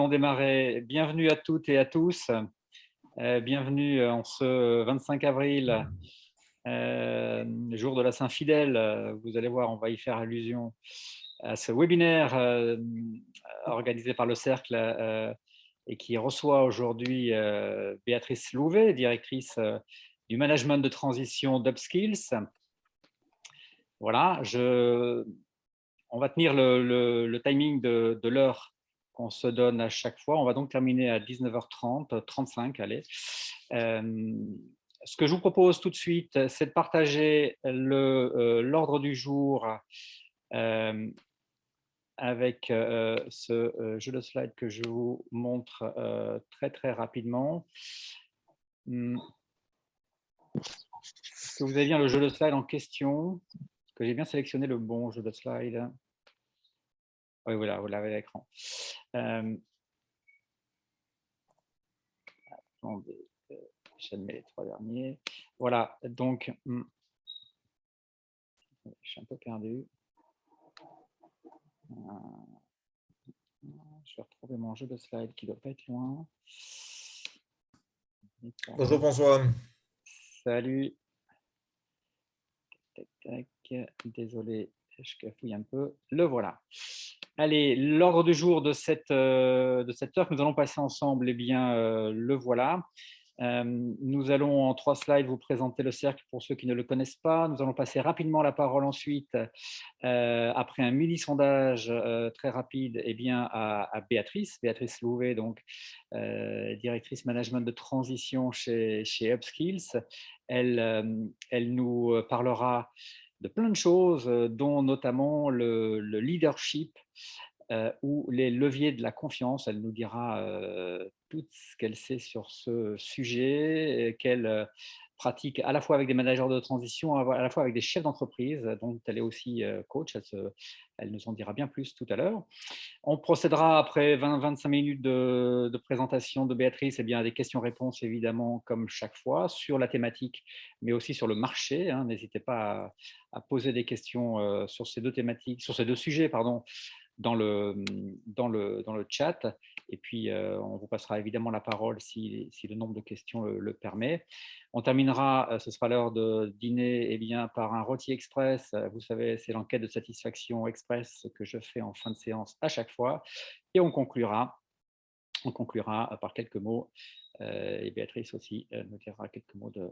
On démarrait. Bienvenue à toutes et à tous. Bienvenue en ce 25 avril, jour de la Saint-Fidèle. Vous allez voir, on va y faire allusion à ce webinaire organisé par le Cercle et qui reçoit aujourd'hui Béatrice Louvet, directrice du management de transition d'Upskills. Voilà, on va tenir le timing de l'heure qu'on se donne à chaque fois. On va donc terminer à 19h30, 35, allez. Ce que je vous propose tout de suite, c'est de partager l'ordre du jour avec ce jeu de slide que je vous montre très rapidement. Est-ce que vous avez bien le jeu de slide en question? Est-ce que j'ai bien sélectionné le bon jeu de slide? Oui, voilà, vous l'avez à l'écran. Attendez, je mets les trois derniers. Voilà, donc, je suis un peu perdu. Je vais retrouver mon jeu de slide qui ne doit pas être loin. Bonjour François. Salut. Tac, tac. Désolé, je cafouille un peu. Le voilà. Allez, l'ordre du jour de cette heure que nous allons passer ensemble, eh bien, le voilà. Nous allons en 3 slides vous présenter le cercle pour ceux qui ne le connaissent pas. Nous allons passer rapidement la parole ensuite, après un mini-sondage très rapide, eh bien, à Béatrice Louvet, donc, directrice management de transition chez Upskills. Elle nous parlera de plein de choses, dont notamment le leadership ou les leviers de la confiance. Elle nous dira tout ce qu'elle sait sur ce sujet, qu'elle pratique à la fois avec des managers de transition, à la fois avec des chefs d'entreprise, dont elle est aussi coach. Elle nous en dira bien plus tout à l'heure. On procédera après 20-25 minutes de présentation de Béatrice, eh bien, à des questions-réponses, évidemment, comme chaque fois, sur la thématique, mais aussi sur le marché. N'hésitez pas à poser des questions sur ces deux thématiques, sur ces deux sujets, pardon, dans le chat. Et puis, on vous passera évidemment la parole si le nombre de questions le permet. On terminera, ce sera l'heure de dîner, bien, par un rôti express. Vous savez, c'est l'enquête de satisfaction express que je fais en fin de séance à chaque fois. Et on conclura par quelques mots. Et Béatrice aussi nous dira quelques mots de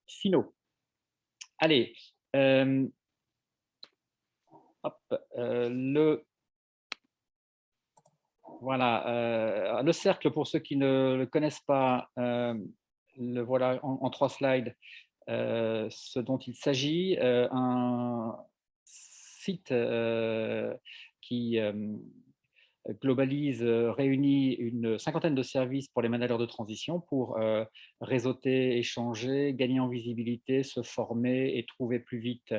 finaux. Allez, hop, voilà, le cercle, pour ceux qui ne le connaissent pas, le voilà en 3 slides, ce dont il s'agit, un site qui globalise, réunit une cinquantaine de services pour les managers de transition pour réseauter, échanger, gagner en visibilité, se former et trouver plus vite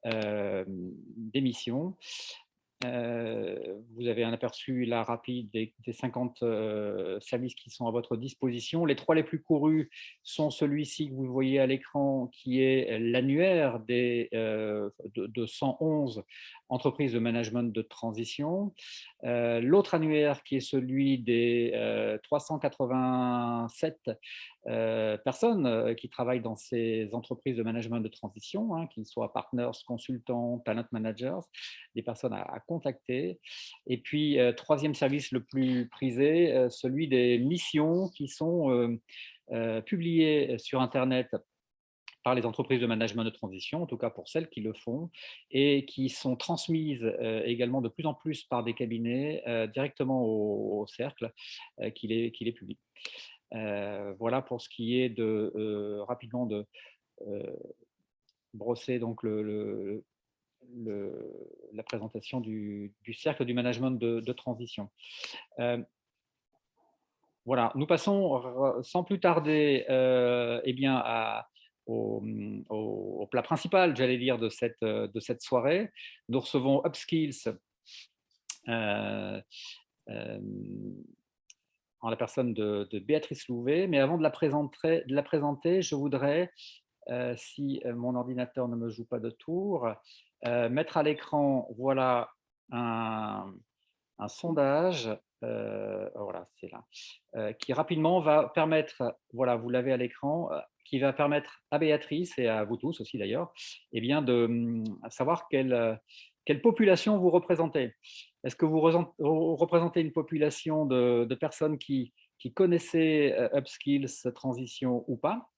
des missions. Vous avez un aperçu là rapide des 50 services qui sont à votre disposition. Les 3 les plus courus sont celui-ci que vous voyez à l'écran, qui est l'annuaire de 111 entreprises de management de transition. L'autre annuaire, qui est celui des 387 personnes qui travaillent dans ces entreprises de management de transition, qu'ils soient partners, consultants, talent managers, des personnes à contacter. Et puis, troisième service le plus prisé, celui des missions qui sont publiées sur Internet par les entreprises de management de transition, en tout cas pour celles qui le font, et qui sont transmises également de plus en plus par des cabinets directement au cercle qui les publie. Voilà pour ce qui est de rapidement de brosser donc la présentation du cercle du management de transition. Voilà, nous passons sans plus tarder eh bien au plat principal, j'allais dire, de cette soirée. Nous recevons Upskills euh, en la personne de Béatrice Louvet. Mais avant de la présenter, je voudrais, si mon ordinateur ne me joue pas de tour, mettre à l'écran, voilà, un un sondage, voilà, c'est là, qui rapidement va permettre, voilà, vous l'avez à l'écran, qui va permettre à Béatrice et à vous tous aussi d'ailleurs, eh bien de savoir quelle population vous représentez. Est-ce que vous représentez une population de personnes qui connaissaient Upskills Transition ou pas?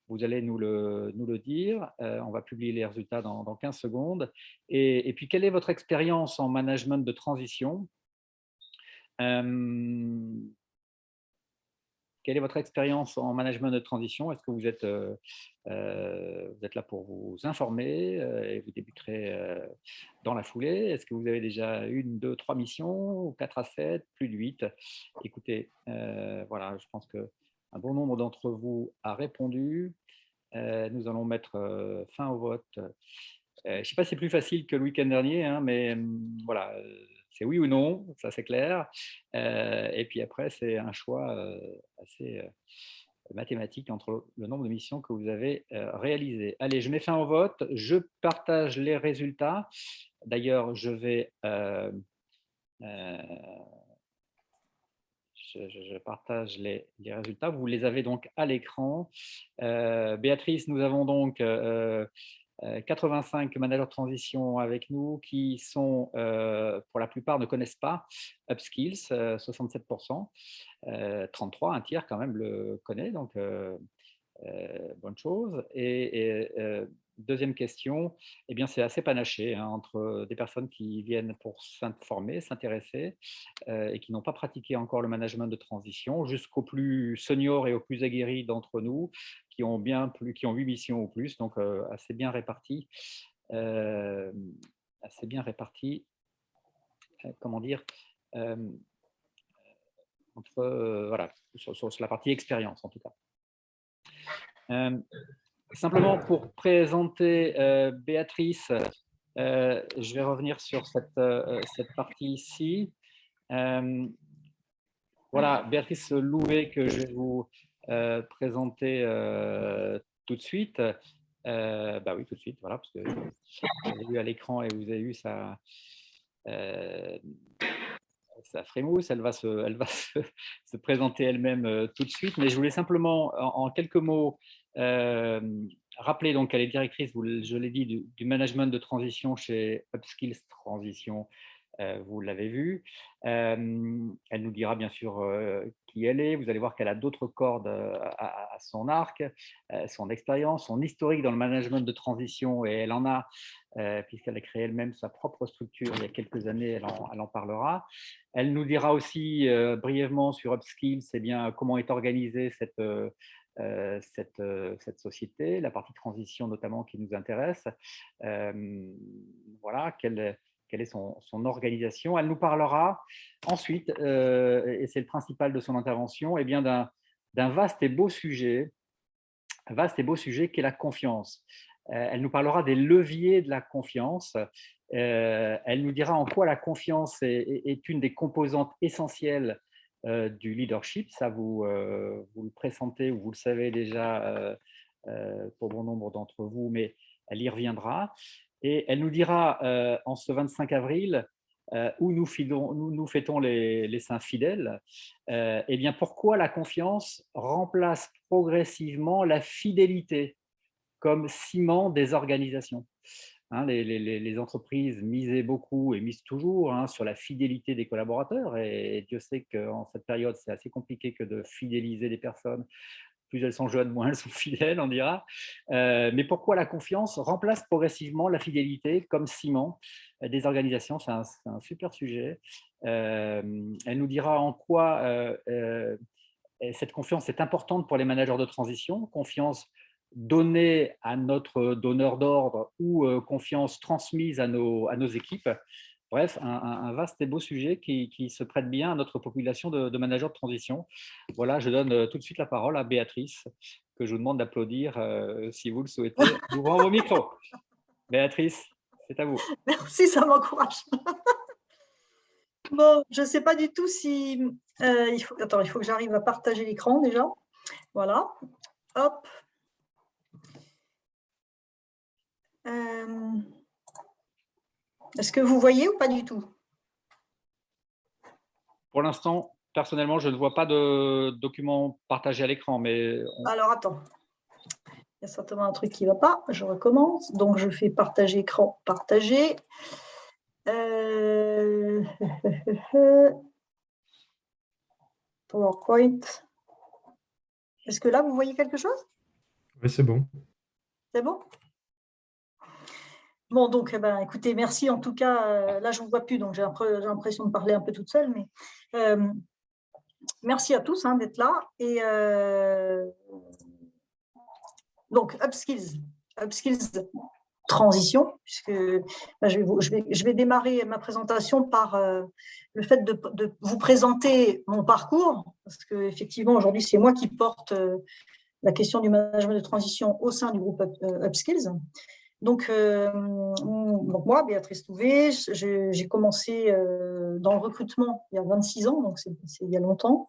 Vous allez nous le dire. On va publier les résultats dans 15 secondes. Et puis, quelle est votre expérience en management de transition? Quelle est votre expérience en management de transition? Est-ce que vous êtes là pour vous informer et vous débuterez dans la foulée? Est-ce que vous avez déjà 1, 2, 3 missions, ou 4 à 7, plus de 8? Écoutez, voilà, je pense qu'un bon nombre d'entre vous a répondu. Nous allons mettre fin au vote. Je ne sais pas si c'est plus facile que le week-end dernier, hein, mais voilà, c'est oui ou non, ça c'est clair. Et puis après, c'est un choix assez mathématique entre le nombre de missions que vous avez réalisées. Allez, je mets fin au vote, je partage les résultats. D'ailleurs, je vais je partage les résultats. Vous les avez donc à l'écran. Béatrice, nous avons donc 85 managers de transition avec nous qui sont, pour la plupart, ne connaissent pas Upskills, 67%. 33, un tiers quand même le connaît, donc bonne chose. Et deuxième question, eh bien, c'est assez panaché hein, entre des personnes qui viennent pour s'informer, s'intéresser et qui n'ont pas pratiqué encore le management de transition, jusqu'aux plus seniors et aux plus aguerris d'entre nous, qui ont 8 missions ou plus, donc assez bien répartis. Assez bien répartis, comment dire, entre, voilà, sur la partie expérience en tout cas. Simplement pour présenter Béatrice, je vais revenir sur cette partie ici. Voilà, Béatrice Louvet que je vais vous présenter tout de suite. Bah oui, tout de suite, voilà, parce que vous avez vu à l'écran et vous avez eu sa frémousse, elle va se présenter elle-même tout de suite, mais je voulais simplement, en quelques mots, rappeler donc qu'elle est directrice, je l'ai dit, du management de transition chez Upskills Transition, vous l'avez vu. Elle nous dira bien sûr qui elle est. Vous allez voir qu'elle a d'autres cordes à son arc, son expérience, son historique dans le management de transition, et elle en a, puisqu'elle a créé elle-même sa propre structure il y a quelques années, elle en parlera. Elle nous dira aussi brièvement sur Upskills bien, comment est organisée cette société, la partie transition notamment qui nous intéresse. Voilà, quelle est son organisation. Elle nous parlera ensuite, et c'est le principal de son intervention, d'un vaste et beau sujet qu'est la confiance. Elle nous parlera des leviers de la confiance. Elle nous dira en quoi la confiance est une des composantes essentielles du leadership. Ça, vous le pressentez ou vous le savez déjà pour bon nombre d'entre vous, mais elle y reviendra. Et elle nous dira en ce 25 avril, où nous fêtons les saints fidèles, eh bien, pourquoi la confiance remplace progressivement la fidélité comme ciment des organisations. Hein, les entreprises misaient beaucoup et misent toujours sur la fidélité des collaborateurs, et Dieu sait qu'en cette période, c'est assez compliqué que de fidéliser des personnes. Plus elles sont jeunes, moins elles sont fidèles, on dira. Mais pourquoi la confiance remplace progressivement la fidélité comme ciment des organisations? C'est un super sujet. Elle nous dira en quoi cette confiance est importante pour les managers de transition, confiance donnée à notre donneur d'ordre ou confiance transmise à nos équipes. Bref, un vaste et beau sujet qui se prête bien à notre population de managers de transition. Voilà, je donne tout de suite la parole à Béatrice, que je vous demande d'applaudir si vous le souhaitez. Ouvrons vos micros. Béatrice, c'est à vous. Merci, ça m'encourage. Bon, je ne sais pas du tout si… il faut que j'arrive à partager l'écran déjà. Voilà. Hop. Est-ce que vous voyez ou pas du tout? Pour l'instant, personnellement, je ne vois pas de document partagé à l'écran, mais Alors, attends. Il y a certainement un truc qui ne va pas. Je recommence. Donc, je fais partager écran, partager. PowerPoint. Est-ce que là, vous voyez quelque chose? Oui, c'est bon. C'est bon? Bon, donc, écoutez, merci. En tout cas, là, je ne vous vois plus, donc j'ai l'impression de parler un peu toute seule. Mais merci à tous d'être là. Et donc, Upskills transition, puisque je vais démarrer ma présentation par le fait de vous présenter mon parcours, parce qu'effectivement, aujourd'hui, c'est moi qui porte la question du management de transition au sein du groupe Upskills. Donc moi, Béatrice Touvet, j'ai commencé dans le recrutement il y a 26 ans, donc c'est il y a longtemps.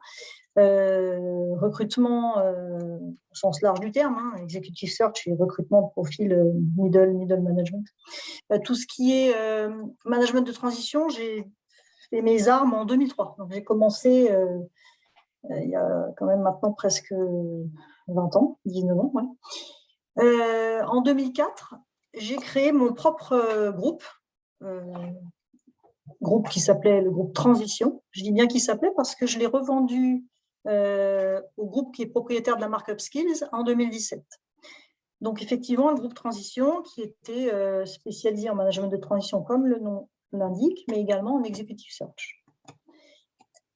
Recrutement au sens large du terme, executive search et recrutement de profil middle management. Tout ce qui est management de transition, j'ai fait mes armes en 2003. Donc j'ai commencé il y a quand même maintenant presque 20 ans, 19 ans. Ouais. En 2004, j'ai créé mon propre groupe qui s'appelait le groupe Transition. Je dis bien qu'il s'appelait parce que je l'ai revendu au groupe qui est propriétaire de la marque Upskills en 2017. Donc, effectivement, le groupe Transition qui était spécialisé en management de transition, comme le nom l'indique, mais également en executive search.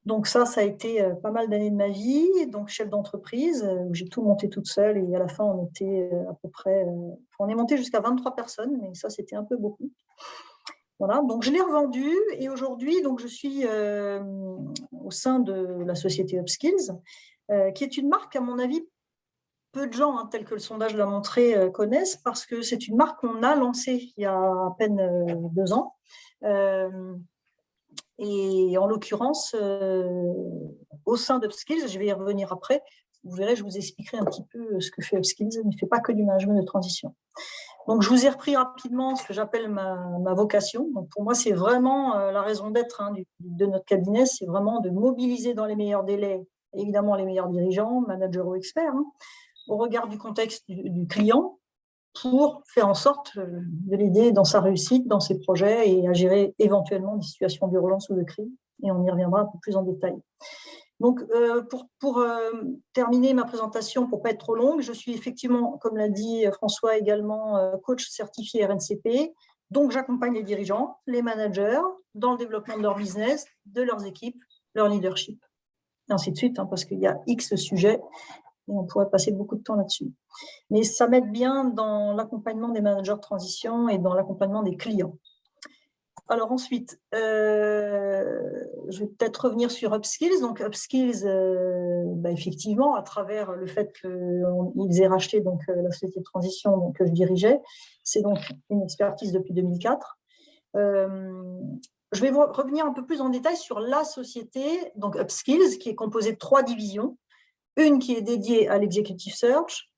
Donc, ça a été pas mal d'années de ma vie. Donc, chef d'entreprise, où j'ai tout monté toute seule et à la fin, on était à peu près… on est monté jusqu'à 23 personnes, mais ça, c'était un peu beaucoup. Voilà, donc je l'ai revendu et aujourd'hui, donc je suis au sein de la société Upskills, qui est une marque, à mon avis, peu de gens, tel que le sondage l'a montré, connaissent, parce que c'est une marque qu'on a lancée il y a à peine 2 ans. Et en l'occurrence, au sein d'Upskills, je vais y revenir après, vous verrez, je vous expliquerai un petit peu ce que fait Upskills, il ne fait pas que du management de transition. Donc, je vous ai repris rapidement ce que j'appelle ma vocation. Donc, pour moi, c'est vraiment la raison d'être de notre cabinet, c'est vraiment de mobiliser dans les meilleurs délais, évidemment, les meilleurs dirigeants, managers ou experts, au regard du contexte du client, pour faire en sorte de l'aider dans sa réussite, dans ses projets et à gérer éventuellement des situations d'urgence ou de crise. Et on y reviendra un peu plus en détail. Donc, pour terminer ma présentation, pour ne pas être trop longue, je suis effectivement, comme l'a dit François également, coach certifié RNCP. Donc, j'accompagne les dirigeants, les managers dans le développement de leur business, de leurs équipes, leur leadership, et ainsi de suite, parce qu'il y a X sujets et on pourrait passer beaucoup de temps là-dessus. Mais ça m'aide bien dans l'accompagnement des managers de transition et dans l'accompagnement des clients. Alors ensuite, je vais peut-être revenir sur Upskills. Donc Upskills, effectivement, à travers le fait qu'ils aient racheté donc, la société de transition que je dirigeais, c'est donc une expertise depuis 2004. Je vais revenir un peu plus en détail sur la société, donc Upskills, qui est composée de 3 divisions. Une qui est dédiée à l'executive search,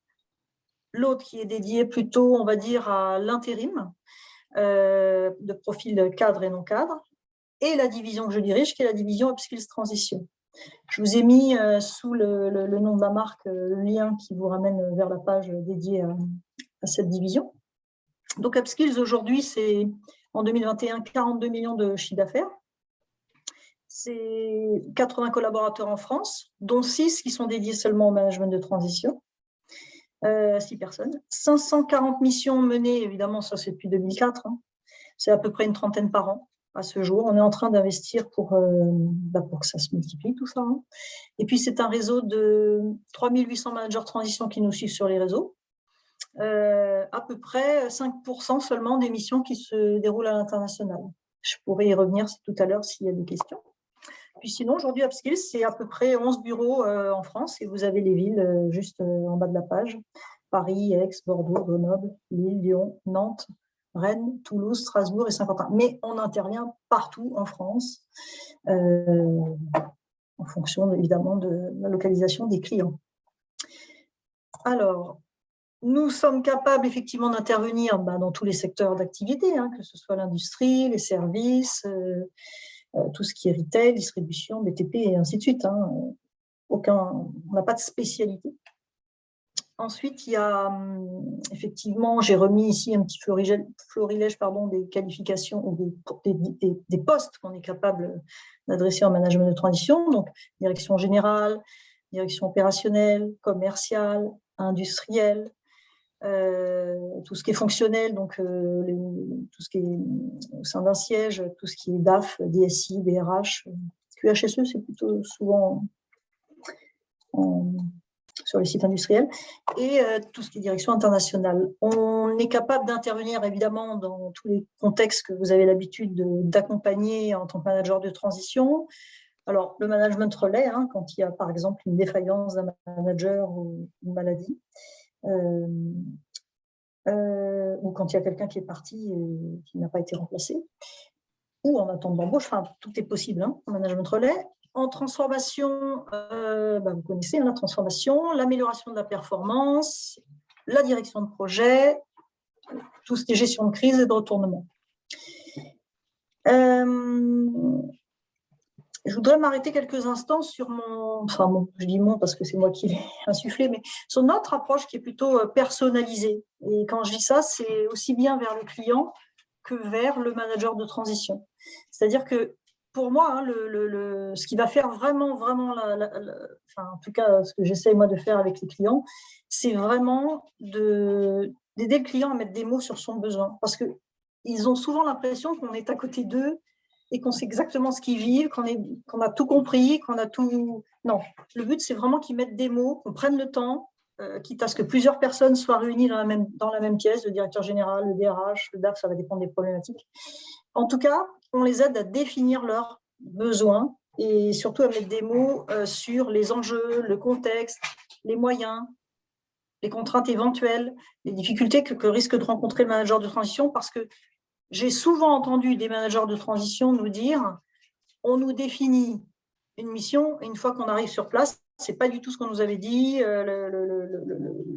l'autre qui est dédiée plutôt, on va dire, à l'intérim, de profil cadre et non cadre, et la division que je dirige, qui est la division Upskills Transition. Je vous ai mis sous le nom de la marque le lien qui vous ramène vers la page dédiée à cette division. Donc Upskills, aujourd'hui, c'est en 2021 42 millions de chiffre d'affaires. C'est 80 collaborateurs en France, dont 6 qui sont dédiés seulement au management de transition. 6 personnes. 540 missions menées, évidemment, ça c'est depuis 2004. C'est à peu près une trentaine par an à ce jour. On est en train d'investir pour que ça se multiplie, tout ça. Et puis, c'est un réseau de 3800 managers de transition qui nous suivent sur les réseaux. À peu près 5% seulement des missions qui se déroulent à l'international. Je pourrais y revenir tout à l'heure s'il y a des questions. Puis sinon, aujourd'hui, Upskills, c'est à peu près 11 bureaux en France et vous avez les villes juste en bas de la page. Paris, Aix, Bordeaux, Grenoble, Lille, Lyon, Nantes, Rennes, Toulouse, Strasbourg et Saint-Quentin. Mais on intervient partout en France en fonction évidemment de la localisation des clients. Alors, nous sommes capables effectivement d'intervenir dans tous les secteurs d'activité, que ce soit l'industrie, les services, tout ce qui est retail, distribution, BTP et ainsi de suite. Hein. On n'a pas de spécialité. Ensuite, il y a effectivement, j'ai remis ici un petit florilège des qualifications ou des postes qu'on est capable d'adresser en management de transition. Donc, direction générale, direction opérationnelle, commerciale, industrielle, tout ce qui est fonctionnel, donc tout ce qui est au sein d'un siège, tout ce qui est DAF, DSI, DRH, QHSE, c'est plutôt souvent sur les sites industriels, et tout ce qui est direction internationale. On est capable d'intervenir évidemment dans tous les contextes que vous avez l'habitude d'accompagner en tant que manager de transition. Alors, le management relais, hein, quand il y a par exemple une défaillance d'un manager ou une maladie, ou quand il y a quelqu'un qui est parti et qui n'a pas été remplacé, ou en attente d'embauche, enfin, tout est possible hein, en management relais. En transformation, vous connaissez hein, la transformation, l'amélioration de la performance, la direction de projet, tout ce qui est gestion de crise et de retournement. Je voudrais m'arrêter quelques instants sur je dis mon parce que c'est moi qui l'ai insufflé, mais sur notre approche qui est plutôt personnalisée. Et quand je dis ça, c'est aussi bien vers le client que vers le manager de transition. C'est-à-dire que pour moi, hein, ce qui va faire vraiment, en tout cas, ce que j'essaie moi de faire avec les clients, c'est vraiment d'aider le client à mettre des mots sur son besoin. Parce qu'ils ont souvent l'impression qu'on est à côté d'eux et qu'on sait exactement ce qu'ils vivent, qu'on a tout compris, qu'on a tout… Non, le but, c'est vraiment qu'ils mettent des mots, qu'on prenne le temps, quitte à ce que plusieurs personnes soient réunies dans la même pièce, le directeur général, le DRH, le DAF, ça va dépendre des problématiques. En tout cas, on les aide à définir leurs besoins et surtout à mettre des mots sur les enjeux, le contexte, les moyens, les contraintes éventuelles, les difficultés que risque de rencontrer le manager de transition, parce que j'ai souvent entendu des managers de transition nous dire « on nous définit une mission et une fois qu'on arrive sur place, ce n'est pas du tout ce qu'on nous avait dit,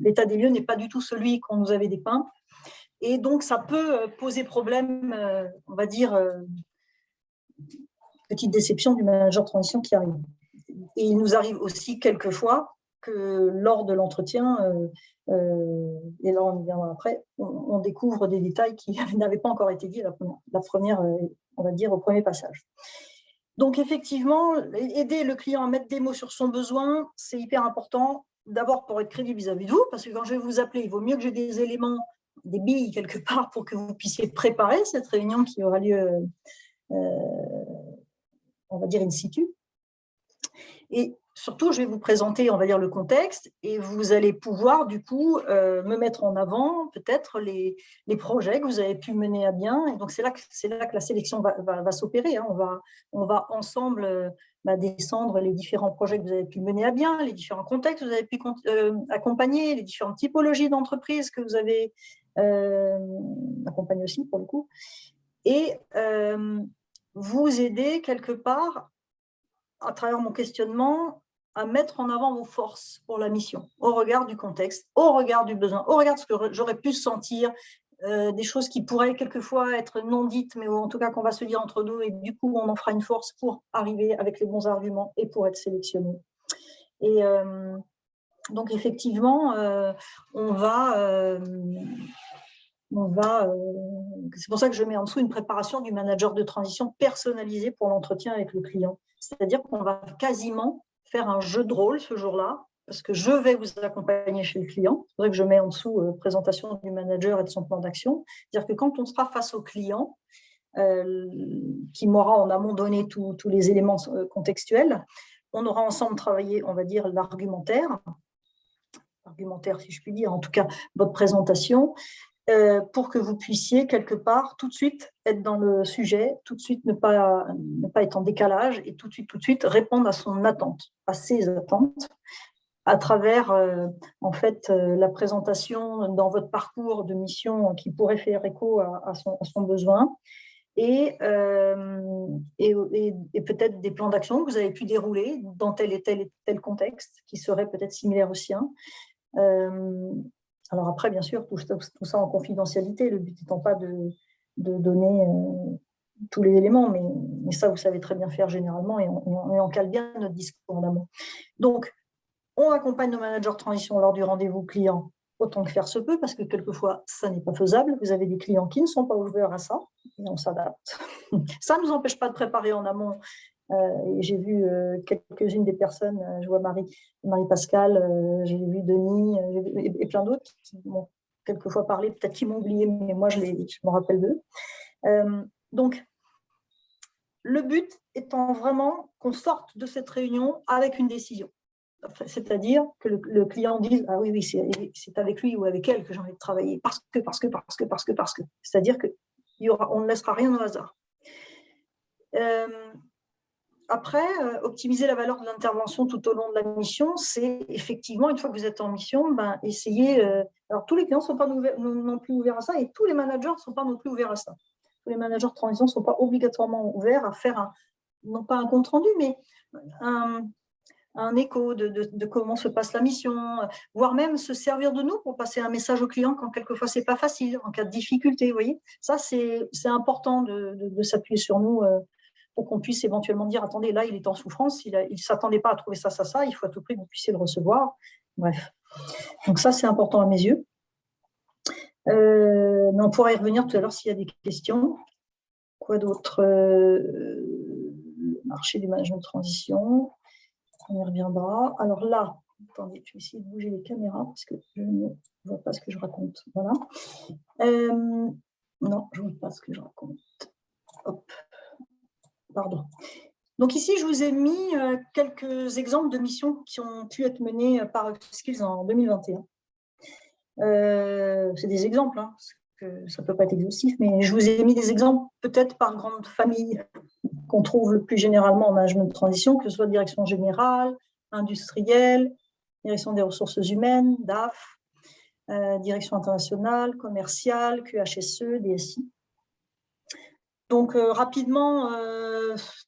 l'état des lieux n'est pas du tout celui qu'on nous avait dépeint. » Et donc, ça peut poser problème, on va dire, petite déception du manager de transition qui arrive. Et il nous arrive aussi quelquefois que lors de l'entretien, et là on y viendra après, on découvre des détails qui n'avaient pas encore été dits la première, on va dire, au premier passage. Donc effectivement, aider le client à mettre des mots sur son besoin, c'est hyper important, d'abord pour être crédible vis-à-vis de vous, parce que quand je vais vous appeler, il vaut mieux que j'ai des éléments, des billes quelque part pour que vous puissiez préparer cette réunion qui aura lieu, on va dire, in situ. Et surtout, je vais vous présenter, on va dire, le contexte et vous allez pouvoir, du coup, me mettre en avant peut-être les projets que vous avez pu mener à bien. Et donc, c'est là que la sélection va s'opérer. Hein. On va ensemble descendre les différents projets que vous avez pu mener à bien, les différents contextes que vous avez pu accompagner, les différentes typologies d'entreprises que vous avez accompagnées aussi, pour le coup. Et vous aider quelque part, à travers mon questionnement, à mettre en avant vos forces pour la mission, au regard du contexte, au regard du besoin, au regard de ce que j'aurais pu sentir, des choses qui pourraient quelquefois être non dites, mais en tout cas qu'on va se dire entre nous, et du coup, on en fera une force pour arriver avec les bons arguments et pour être sélectionné. Et donc, effectivement, c'est pour ça que je mets en dessous une préparation du manager de transition personnalisée pour l'entretien avec le client. C'est-à-dire qu'on va quasiment faire un jeu de rôle ce jour-là, parce que je vais vous accompagner chez le client. C'est vrai que je mets en dessous présentation du manager et de son plan d'action. C'est-à-dire que quand on sera face au client, qui m'aura en amont donné tous les éléments contextuels, on aura ensemble travaillé, on va dire, l'argumentaire, si je puis dire, en tout cas votre présentation, pour que vous puissiez quelque part tout de suite être dans le sujet, tout de suite ne pas être en décalage et tout de suite répondre à son attente, à ses attentes, à travers en fait la présentation dans votre parcours de mission qui pourrait faire écho à son besoin et peut-être des plans d'action que vous avez pu dérouler dans tel et tel contexte qui serait peut-être similaire au sien. Alors après, bien sûr, tout ça en confidentialité, le but n'étant pas de donner tous les éléments, mais ça, vous savez très bien faire généralement, et on cale bien notre discours en amont. Donc, on accompagne nos managers de transition lors du rendez-vous client autant que faire se peut, parce que quelquefois, ça n'est pas faisable. Vous avez des clients qui ne sont pas ouverts à ça, et on s'adapte. Ça ne nous empêche pas de préparer en amont. Et j'ai vu quelques-unes des personnes, je vois Marie-Pascale, j'ai vu Denis, et plein d'autres qui m'ont quelquefois parlé, peut-être qu'ils m'ont oublié, mais moi, je me rappelle d'eux. Donc, le but étant vraiment qu'on sorte de cette réunion avec une décision. C'est-à-dire que le client dise « Ah oui, c'est avec lui ou avec elle que j'ai envie de travailler, parce que. » C'est-à-dire qu'on ne laissera rien au hasard. Après, optimiser la valeur de l'intervention tout au long de la mission, c'est effectivement, une fois que vous êtes en mission, essayer… alors, tous les clients ne sont pas non plus ouverts à ça, et tous les managers ne sont pas non plus ouverts à ça. Tous les managers de transition ne sont pas obligatoirement ouverts à faire, non pas un compte-rendu, mais un écho de comment se passe la mission, voire même se servir de nous pour passer un message au client quand quelquefois ce n'est pas facile, en cas de difficulté. Vous voyez, ça, c'est important de s'appuyer sur nous pour qu'on puisse éventuellement dire « Attendez, là, il est en souffrance, il ne s'attendait pas à trouver ça, il faut à tout prix que vous puissiez le recevoir. » Bref. Donc ça, c'est important à mes yeux. Mais on pourra y revenir tout à l'heure s'il y a des questions. Quoi d'autre? Le marché du management de transition. On y reviendra. Alors là, attendez, je vais essayer de bouger les caméras parce que je ne vois pas ce que je raconte. Voilà. Non, je ne vois pas ce que je raconte. Hop. Pardon. Donc ici, je vous ai mis quelques exemples de missions qui ont pu être menées par Upskills en 2021. C'est des exemples, hein, parce que ça ne peut pas être exhaustif, mais je vous ai mis des exemples peut-être par grande famille qu'on trouve le plus généralement en management de transition, que ce soit direction générale, industrielle, direction des ressources humaines, DAF, direction internationale, commerciale, QHSE, DSI. Donc, rapidement,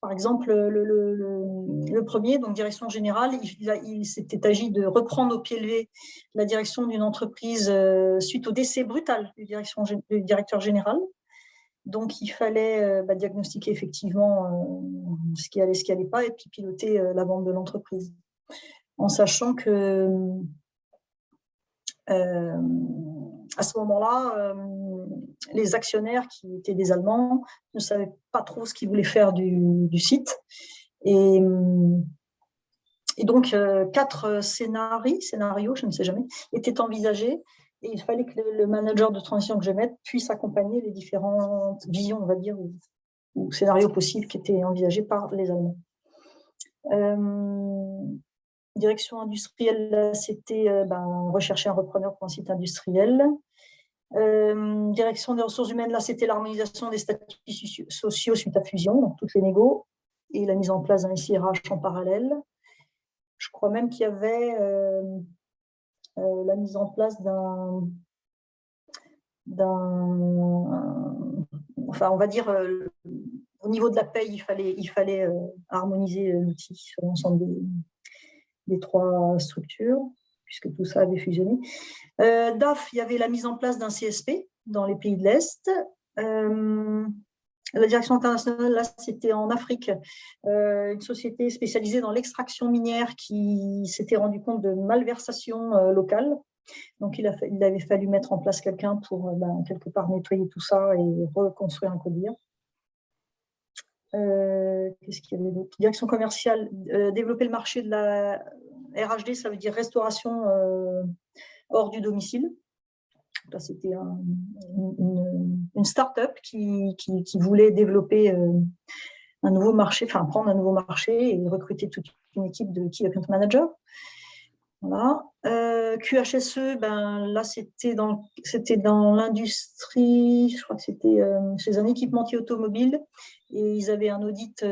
par exemple, le premier, donc direction générale, il s'était agi de reprendre au pied levé la direction d'une entreprise suite au décès brutal du directeur général. Donc, il fallait diagnostiquer effectivement ce qui allait pas, et puis piloter la vente de l'entreprise. En sachant que à ce moment-là, les actionnaires qui étaient des Allemands ne savaient pas trop ce qu'ils voulaient faire du site. Et donc, 4 scénarios, je ne sais jamais, étaient envisagés. Et il fallait que le manager de transition que je mette puisse accompagner les différentes visions, on va dire, ou scénarios possibles qui étaient envisagés par les Allemands. Direction industrielle, c'était rechercher un repreneur pour un site industriel. Direction des ressources humaines, là, c'était l'harmonisation des statuts sociaux suite à fusion, donc toutes les négos, et la mise en place d'un SIRH en parallèle. Je crois même qu'il y avait la mise en place enfin, on va dire, au niveau de la paye, il fallait harmoniser l'outil sur l'ensemble des 3 structures, puisque tout ça avait fusionné. DAF, il y avait la mise en place d'un CSP dans les pays de l'Est. La direction internationale, là, c'était en Afrique, une société spécialisée dans l'extraction minière qui s'était rendu compte de malversations locales. Donc, il avait fallu mettre en place quelqu'un pour, quelque part, nettoyer tout ça et reconstruire un codir. Qu'est-ce qu'il y avait d'autre? Direction commerciale, développer le marché de la RHD, ça veut dire restauration hors du domicile. Là, c'était une start-up qui voulait développer un nouveau marché, enfin prendre un nouveau marché et recruter toute une équipe de Key Account Managers. Voilà. QHSE, là, c'était dans l'industrie, je crois que c'était chez un équipementier automobile, et ils avaient un audit,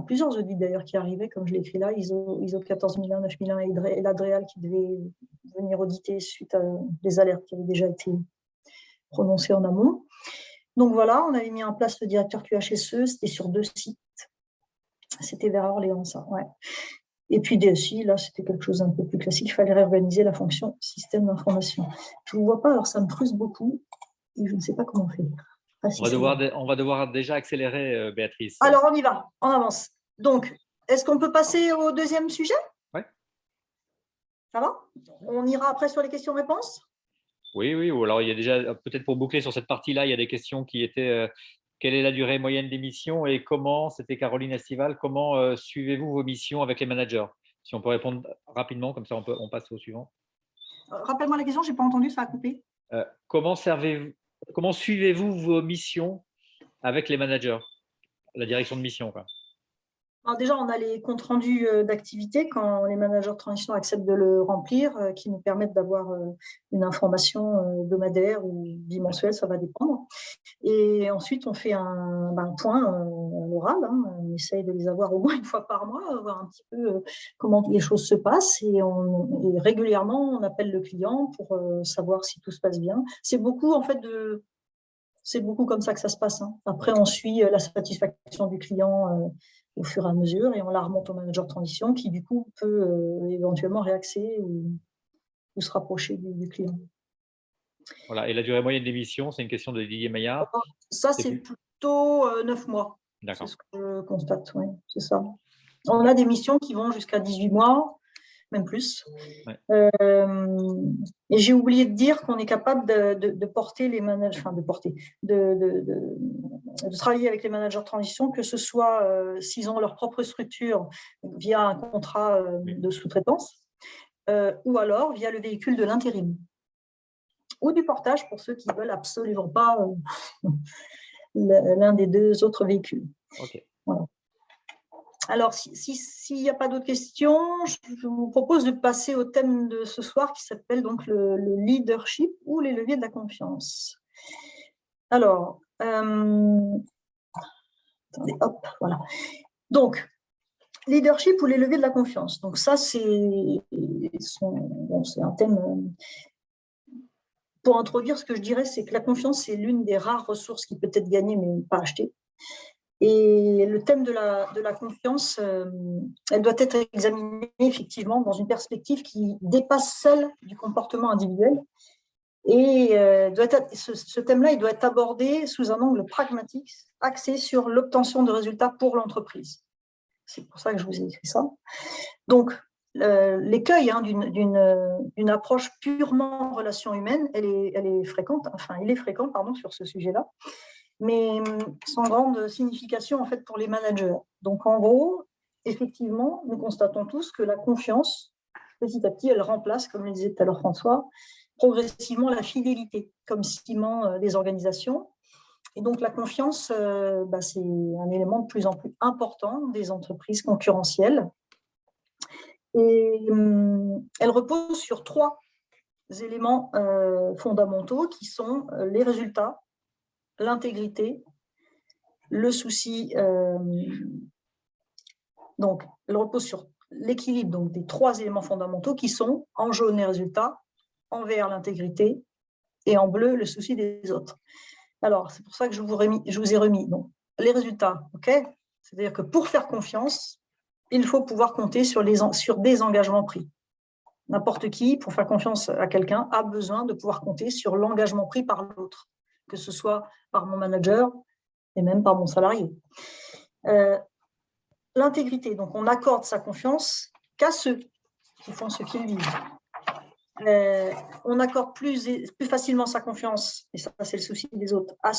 plusieurs audits d'ailleurs qui arrivaient, comme je l'ai écrit là, ISO 14001, 9001 et l'ADREAL qui devait venir auditer suite à des alertes qui avaient déjà été prononcées en amont. Donc voilà, on avait mis en place le directeur QHSE, c'était sur 2 sites. C'était vers Orléans, ça, ouais. Et puis DSI, là, c'était quelque chose d'un peu plus classique. Il fallait réorganiser la fonction système d'information. Je ne vous vois pas, alors ça me frustre beaucoup et je ne sais pas comment faire. On va devoir déjà accélérer, Béatrice. Alors, on y va, on avance. Donc, est-ce qu'on peut passer au deuxième sujet? Oui. Ça va? On ira après sur les questions-réponses? Oui. Ou alors, il y a déjà, peut-être pour boucler sur cette partie-là, il y a des questions qui étaient quelle est la durée moyenne des missions et comment, c'était Caroline Estival, comment suivez-vous vos missions avec les managers? Si on peut répondre rapidement, comme ça on passe au suivant. Rappelle-moi la question, je n'ai pas entendu, ça a coupé. Comment suivez-vous vos missions avec les managers, la direction de mission, quoi? Alors déjà, on a les comptes rendus d'activité quand les managers de transition acceptent de le remplir, qui nous permettent d'avoir une information hebdomadaire ou bimensuelle, ça va dépendre. Et ensuite, on fait un point à l'oral. On essaye de les avoir au moins une fois par mois, voir un petit peu comment les choses se passent. Et régulièrement, on appelle le client pour savoir si tout se passe bien. C'est beaucoup, en fait, c'est beaucoup comme ça que ça se passe. Après, on suit la satisfaction du client au fur et à mesure et on la remonte au manager de transition qui, du coup, peut éventuellement réaxer ou se rapprocher du client. Voilà. Et la durée moyenne des missions, c'est une question de Didier Maillard. Ça, c'est plutôt 9 mois. D'accord. C'est ce que je constate, oui, c'est ça. On a des missions qui vont jusqu'à 18 mois, même plus. Ouais. Et j'ai oublié de dire qu'on est capable de porter les managers, enfin de travailler avec les managers de transition, que ce soit s'ils ont leur propre structure via un contrat de sous-traitance ou alors via le véhicule de l'intérim ou du portage pour ceux qui ne veulent absolument pas l'un des deux autres véhicules. Okay. Voilà. Alors, s'il n'y a pas d'autres questions, je vous propose de passer au thème de ce soir qui s'appelle donc le leadership ou les leviers de la confiance. Alors, attendez, hop, voilà. Donc, leadership ou les leviers de la confiance. Donc ça, c'est un thème. Pour introduire, ce que je dirais, c'est que la confiance, c'est l'une des rares ressources qui peut être gagnée mais pas achetée. Et le thème de la confiance, elle doit être examinée effectivement dans une perspective qui dépasse celle du comportement individuel. Et ce thème-là, il doit être abordé sous un angle pragmatique, axé sur l'obtention de résultats pour l'entreprise. C'est pour ça que je vous ai écrit ça. Donc, l'écueil d'une approche purement relation humaine, il est fréquent sur ce sujet-là, mais sans grande signification en fait pour les managers. Donc en gros, effectivement, nous constatons tous que la confiance, petit à petit, elle remplace, comme le disait tout à l'heure François, progressivement la fidélité comme ciment des organisations. Et donc la confiance, c'est un élément de plus en plus important des entreprises concurrentielles. Et elle repose sur 3 éléments fondamentaux qui sont les résultats, l'intégrité, le souci. Donc, elle repose sur l'équilibre des 3 éléments fondamentaux qui sont en jaune les résultats, en vert l'intégrité et en bleu le souci des autres. Alors, c'est pour ça que je vous ai remis donc, les résultats. Okay, c'est-à-dire que pour faire confiance, il faut pouvoir compter sur des engagements pris. N'importe qui, pour faire confiance à quelqu'un, a besoin de pouvoir compter sur l'engagement pris par l'autre, que ce soit par mon manager et même par mon salarié. L'intégrité, donc on accorde sa confiance qu'à ceux qui font ce qu'ils disent. On accorde plus facilement sa confiance, et ça c'est le souci des autres, à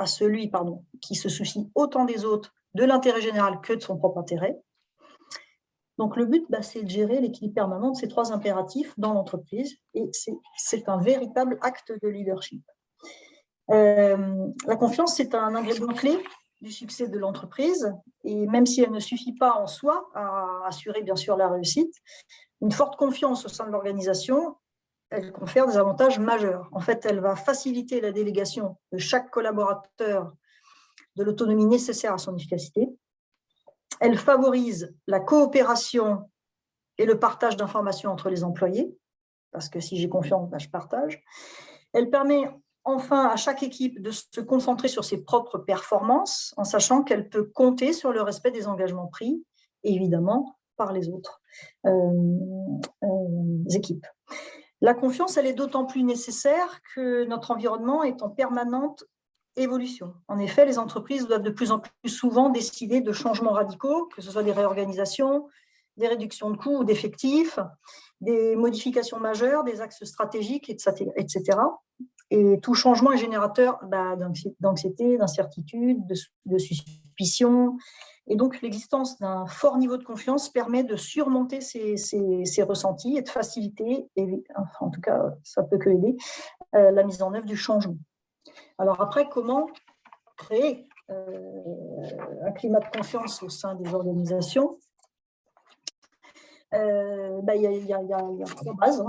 celui qui se soucie autant des autres, de l'intérêt général que de son propre intérêt. Donc, le but, c'est de gérer l'équilibre permanent de ces 3 impératifs dans l'entreprise et c'est un véritable acte de leadership. La confiance, c'est un ingrédient clé du succès de l'entreprise et même si elle ne suffit pas en soi à assurer bien sûr la réussite, une forte confiance au sein de l'organisation, elle confère des avantages majeurs. En fait, elle va faciliter la délégation de chaque collaborateur de l'autonomie nécessaire à son efficacité. Elle favorise la coopération et le partage d'informations entre les employés, parce que si j'ai confiance, je partage. Elle permet enfin à chaque équipe de se concentrer sur ses propres performances, en sachant qu'elle peut compter sur le respect des engagements pris, évidemment, par les autres équipes. La confiance, elle est d'autant plus nécessaire que notre environnement est en permanente évolution. En effet, les entreprises doivent de plus en plus souvent décider de changements radicaux, que ce soit des réorganisations, des réductions de coûts ou d'effectifs, des modifications majeures, des axes stratégiques, etc. Et tout changement est générateur d'anxiété, d'incertitude, de suspicion. Et donc, l'existence d'un fort niveau de confiance permet de surmonter ces ressentis et de faciliter, en tout cas, ça peut que aider, la mise en œuvre du changement. Alors après, comment créer un climat de confiance au sein des organisations? Il y a trois bases.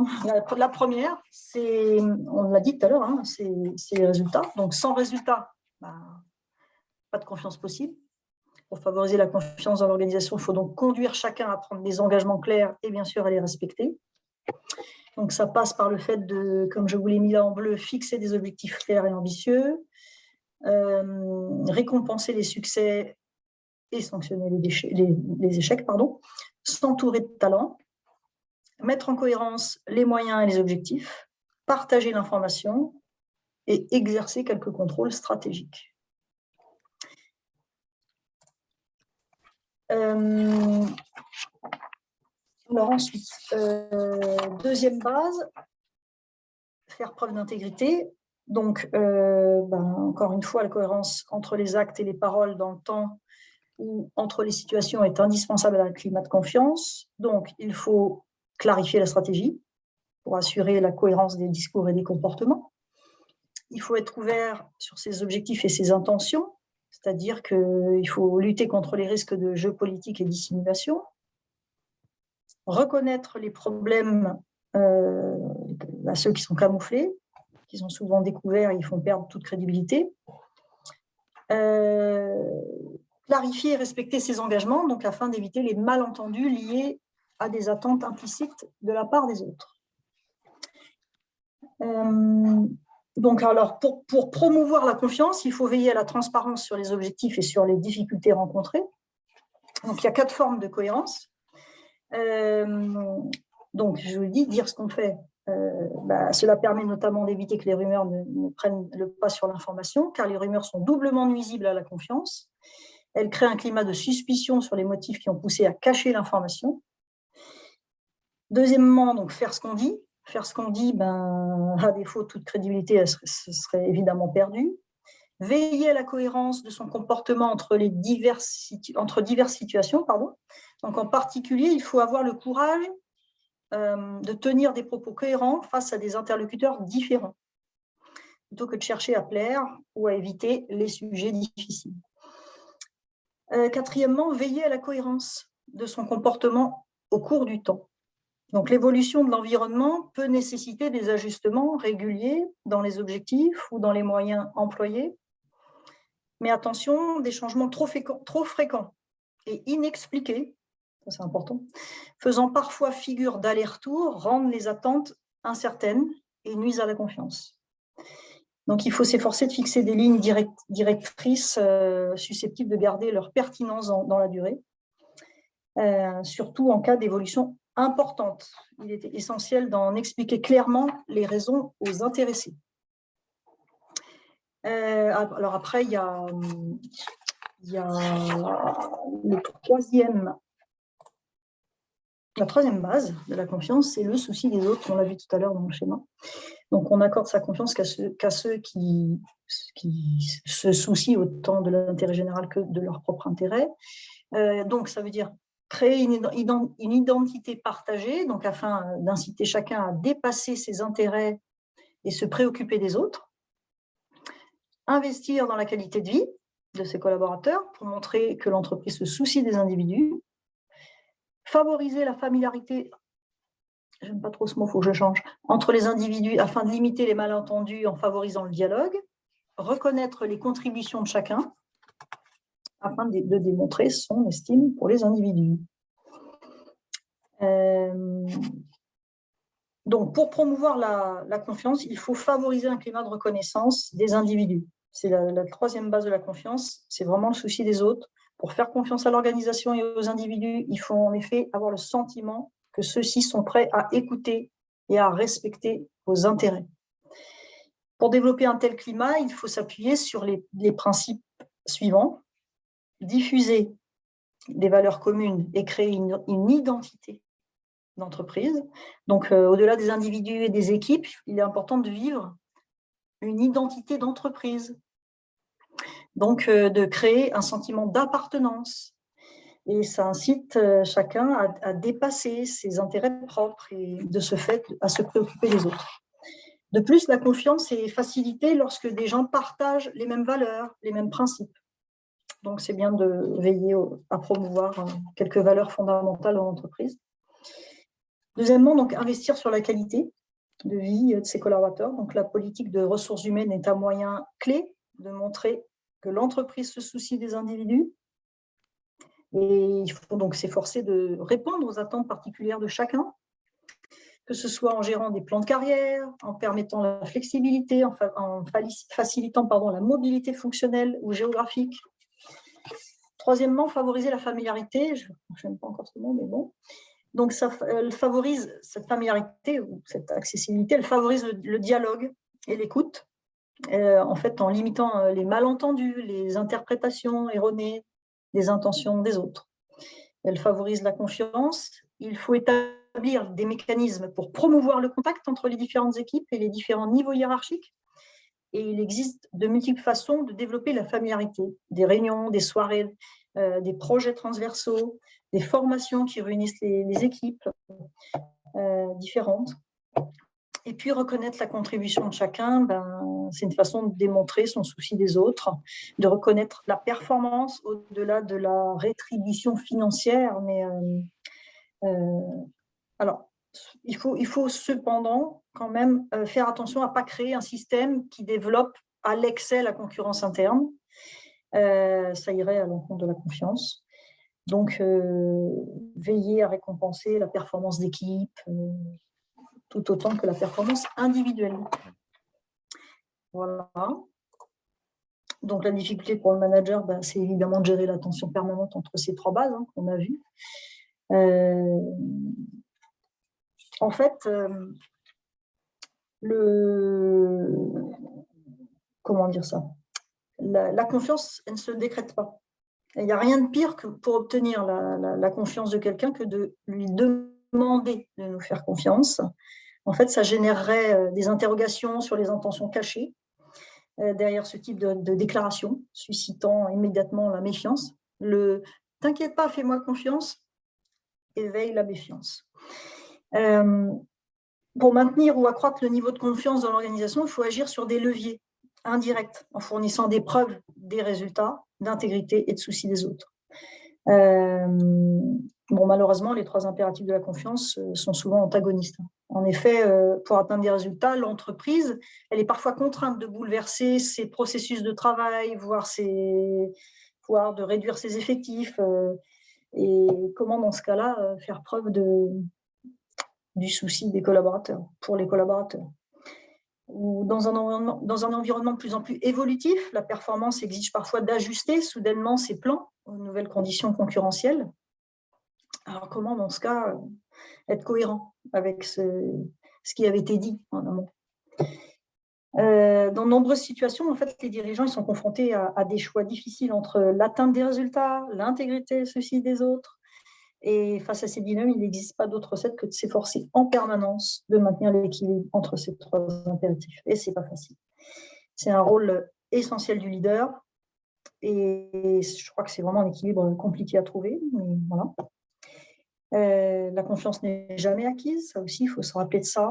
La première, on l'a dit tout à l'heure, c'est les résultats. Donc, sans résultats, pas de confiance possible. Pour favoriser la confiance dans l'organisation, il faut donc conduire chacun à prendre des engagements clairs et bien sûr à les respecter. Donc, ça passe par le fait de, comme je vous l'ai mis là en bleu, fixer des objectifs clairs et ambitieux, récompenser les succès et sanctionner les échecs, s'entourer de talents, mettre en cohérence les moyens et les objectifs, partager l'information et exercer quelques contrôles stratégiques. Alors ensuite, deuxième base, faire preuve d'intégrité. Donc, encore une fois, la cohérence entre les actes et les paroles dans le temps ou entre les situations est indispensable à un climat de confiance. Donc, il faut clarifier la stratégie pour assurer la cohérence des discours et des comportements. Il faut être ouvert sur ses objectifs et ses intentions, c'est-à-dire qu'il faut lutter contre les risques de jeu politique et dissimulation, reconnaître les problèmes à ceux qui sont camouflés, qui sont souvent découverts et ils font perdre toute crédibilité, clarifier et respecter ses engagements, donc afin d'éviter les malentendus liés à des attentes implicites de la part des autres. Donc, alors, pour promouvoir la confiance, il faut veiller à la transparence sur les objectifs et sur les difficultés rencontrées. Donc, il y a 4 formes de cohérence. Donc, je vous le dis, dire ce qu'on fait, cela permet notamment d'éviter que les rumeurs ne prennent le pas sur l'information, car les rumeurs sont doublement nuisibles à la confiance. Elles créent un climat de suspicion sur les motifs qui ont poussé à cacher l'information. Deuxièmement, donc, faire ce qu'on dit. Faire ce qu'on dit, à défaut, toute crédibilité serait évidemment perdue. Veiller à la cohérence de son comportement entre diverses situations. Donc, en particulier, il faut avoir le courage de tenir des propos cohérents face à des interlocuteurs différents, plutôt que de chercher à plaire ou à éviter les sujets difficiles. Quatrièmement, veiller à la cohérence de son comportement au cours du temps. Donc, l'évolution de l'environnement peut nécessiter des ajustements réguliers dans les objectifs ou dans les moyens employés. Mais attention, des changements trop fréquents et inexpliqués, ça c'est important, faisant parfois figure d'aller-retour, rendent les attentes incertaines et nuisent à la confiance. Donc, il faut s'efforcer de fixer des lignes directrices susceptibles de garder leur pertinence dans la durée, surtout en cas d'évolution importante. Il est essentiel d'en expliquer clairement les raisons aux intéressés. Alors après, il y a la troisième base de la confiance, c'est le souci des autres, on l'a vu tout à l'heure dans le schéma. Donc, on accorde sa confiance qu'à ceux qui se soucient autant de l'intérêt général que de leur propre intérêt. Donc, ça veut dire créer une identité partagée, donc afin d'inciter chacun à dépasser ses intérêts et se préoccuper des autres. Investir dans la qualité de vie de ses collaborateurs pour montrer que l'entreprise se soucie des individus. Favoriser la familiarité, j'aime pas trop ce mot, il faut que je change, entre les individus afin de limiter les malentendus en favorisant le dialogue. Reconnaître les contributions de chacun afin de démontrer son estime pour les individus. Donc, pour promouvoir la confiance, il faut favoriser un climat de reconnaissance des individus. C'est la troisième base de la confiance, c'est vraiment le souci des autres. Pour faire confiance à l'organisation et aux individus, il faut en effet avoir le sentiment que ceux-ci sont prêts à écouter et à respecter vos intérêts. Pour développer un tel climat, il faut s'appuyer sur les principes suivants. Diffuser des valeurs communes et créer une identité d'entreprise. Donc, au-delà des individus et des équipes, il est important de vivre une identité d'entreprise. Donc, de créer un sentiment d'appartenance. Et ça incite chacun à dépasser ses intérêts propres et de ce fait à se préoccuper des autres. De plus, la confiance est facilitée lorsque des gens partagent les mêmes valeurs, les mêmes principes. Donc, c'est bien de veiller à promouvoir quelques valeurs fondamentales dans l'entreprise. Deuxièmement, donc, investir sur la qualité de vie de ses collaborateurs. Donc, la politique de ressources humaines est un moyen clé de montrer que l'entreprise se soucie des individus. Et il faut donc s'efforcer de répondre aux attentes particulières de chacun, que ce soit en gérant des plans de carrière, en permettant la flexibilité, en facilitant la mobilité fonctionnelle ou géographique. Troisièmement, favoriser la familiarité. Je n'aime pas encore ce mot, mais bon. Donc, elle favorise cette familiarité ou cette accessibilité, elle favorise le dialogue et l'écoute, en fait, en limitant les malentendus, les interprétations erronées des intentions des autres. Elle favorise la confiance. Il faut établir des mécanismes pour promouvoir le contact entre les différentes équipes et les différents niveaux hiérarchiques. Et il existe de multiples façons de développer la familiarité. Des réunions, des soirées, des projets transversaux, des formations qui réunissent les équipes différentes. Et puis, reconnaître la contribution de chacun, c'est une façon de démontrer son souci des autres, de reconnaître la performance au-delà de la rétribution financière. Mais alors, il faut cependant quand même faire attention à ne pas créer un système qui développe à l'excès la concurrence interne. Ça irait à l'encontre de la confiance. Donc, veiller à récompenser la performance d'équipe, tout autant que la performance individuelle. Voilà. Donc, la difficulté pour le manager, c'est évidemment de gérer la tension permanente entre ces trois bases qu'on a vues. En fait, comment dire ça ? La confiance, elle ne se décrète pas. Il n'y a rien de pire que pour obtenir la confiance de quelqu'un que de lui demander de nous faire confiance. En fait, ça générerait des interrogations sur les intentions cachées derrière ce type de déclaration, suscitant immédiatement la méfiance. Le « t'inquiète pas, fais-moi confiance » éveille la méfiance. Pour maintenir ou accroître le niveau de confiance dans l'organisation, il faut agir sur des leviers indirects, en fournissant des preuves, des résultats, d'intégrité et de souci des autres. Malheureusement, les trois impératifs de la confiance sont souvent antagonistes. En effet, pour atteindre des résultats, l'entreprise, elle est parfois contrainte de bouleverser ses processus de travail, voire de réduire ses effectifs. Et comment, dans ce cas-là, faire preuve du souci des collaborateurs, pour les collaborateurs. Ou dans un environnement de plus en plus évolutif, la performance exige parfois d'ajuster soudainement ses plans aux nouvelles conditions concurrentielles. Alors, comment, dans ce cas, être cohérent avec ce qui avait été dit en amont ? Dans de nombreuses situations, en fait, les dirigeants ils sont confrontés à des choix difficiles entre l'atteinte des résultats, l'intégrité, ceci des autres. Et face à ces dilemmes, il n'existe pas d'autre recette que de s'efforcer en permanence de maintenir l'équilibre entre ces trois impératifs. Et ce n'est pas facile. C'est un rôle essentiel du leader. Et je crois que c'est vraiment un équilibre compliqué à trouver. Mais voilà. La confiance n'est jamais acquise. Ça aussi, il faut se rappeler de ça.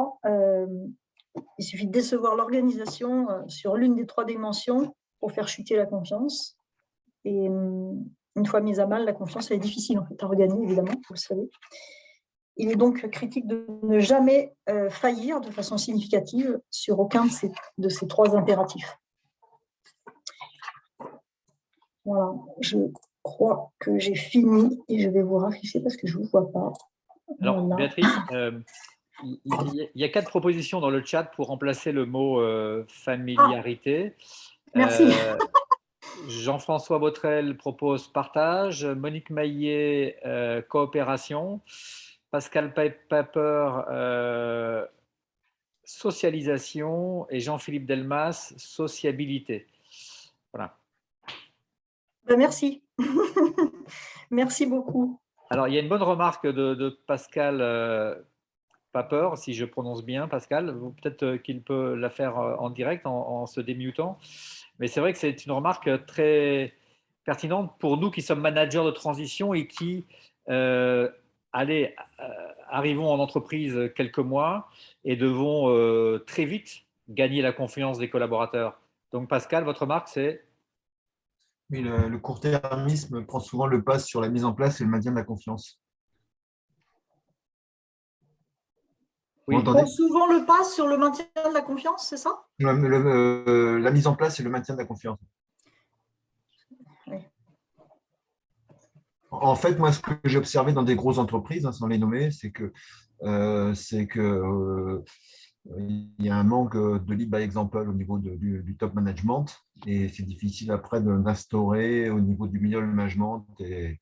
Il suffit de décevoir l'organisation sur l'une des trois dimensions pour faire chuter la confiance. Et une fois mise à mal, la confiance est difficile en fait, à regagner, évidemment, vous le savez. Il est donc critique de ne jamais faillir de façon significative sur aucun de ces trois impératifs. Voilà, je crois que j'ai fini et je vais vous rafficher parce que je ne vous vois pas. Alors, voilà. Béatrice, il y a 4 propositions dans le chat pour remplacer le mot familiarité. Merci. Jean-François Botrel propose partage, Monique Maillet, coopération, Pascal Piper, socialisation et Jean-Philippe Delmas, sociabilité. Voilà. Ben, merci. Merci beaucoup. Alors, il y a une bonne remarque de Pascal Paper, si je prononce bien, Pascal. Peut-être qu'il peut la faire en direct, en se démutant. Mais c'est vrai que c'est une remarque très pertinente pour nous qui sommes managers de transition et qui arrivons en entreprise quelques mois et devons très vite gagner la confiance des collaborateurs. Donc, Pascal, votre remarque, c'est… Oui, le court-termisme prend souvent le pas sur la mise en place et le maintien de la confiance. Oui. Vous m'entendez? Prend souvent le pas sur le maintien de la confiance, c'est ça? La mise en place et le maintien de la confiance. Oui. En fait, moi, ce que j'ai observé dans des grosses entreprises, sans les nommer, c'est que il y a un manque de lead by example au niveau du top management et c'est difficile après d'instaurer au niveau du middle management et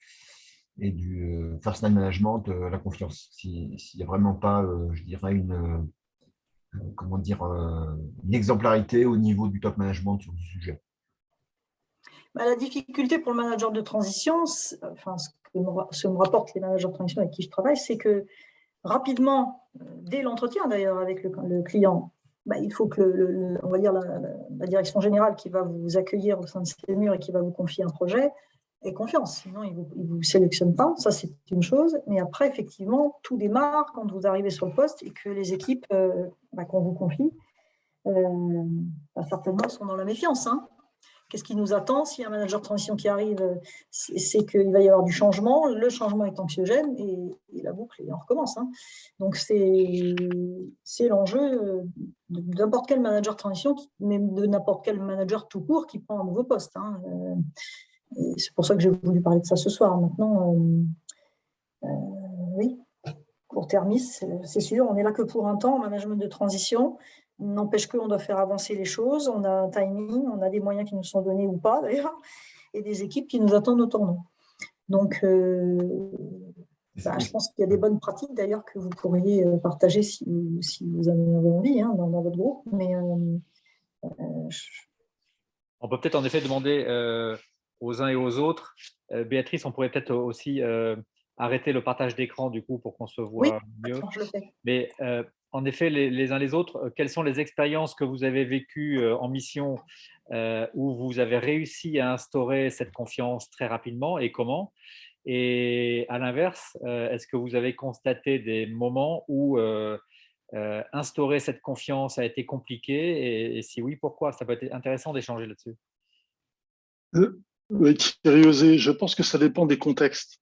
du first line management la confiance. S'il n'y a vraiment pas, je dirais, une exemplarité au niveau du top management sur ce sujet. Bah, la difficulté pour le manager de transition, enfin, ce que me rapportent les managers de transition avec qui je travaille, c'est que rapidement, dès l'entretien d'ailleurs avec le client, bah, il faut que on va dire la direction générale qui va vous accueillir au sein de ces murs et qui va vous confier un projet ait confiance. Sinon, il ne vous sélectionne pas. Ça, c'est une chose. Mais après, effectivement, tout démarre quand vous arrivez sur le poste et que les équipes qu'on vous confie, certainement, sont dans la méfiance. Hein. Qu'est-ce qui nous attend s'il y a un manager de transition qui arrive? C'est qu'il va y avoir du changement. Le changement est anxiogène et la boucle, et on recommence. Hein. Donc, c'est l'enjeu de n'importe quel manager de transition, même de n'importe quel manager tout court qui prend un nouveau poste. Hein. Et c'est pour ça que j'ai voulu parler de ça ce soir. Maintenant, oui, court-termiste, c'est sûr. On est là que pour un temps en management de transition. N'empêche qu'on doit faire avancer les choses, on a un timing, on a des moyens qui nous sont donnés ou pas d'ailleurs, et des équipes qui nous attendent au tournant. Donc, je pense qu'il y a des bonnes pratiques d'ailleurs que vous pourriez partager si vous en avez envie dans votre groupe. Mais, on peut peut-être en effet demander aux uns et aux autres. Béatrice, on pourrait peut-être aussi arrêter le partage d'écran du coup pour qu'on se voit mieux. Je le fais. Mais en effet, les uns les autres, quelles sont les expériences que vous avez vécues en mission où vous avez réussi à instaurer cette confiance très rapidement et comment? Et à l'inverse, est-ce que vous avez constaté des moments où instaurer cette confiance a été compliqué et si oui, pourquoi? Ça peut être intéressant d'échanger là-dessus. Oui, Thierry Osé, je pense que ça dépend des contextes.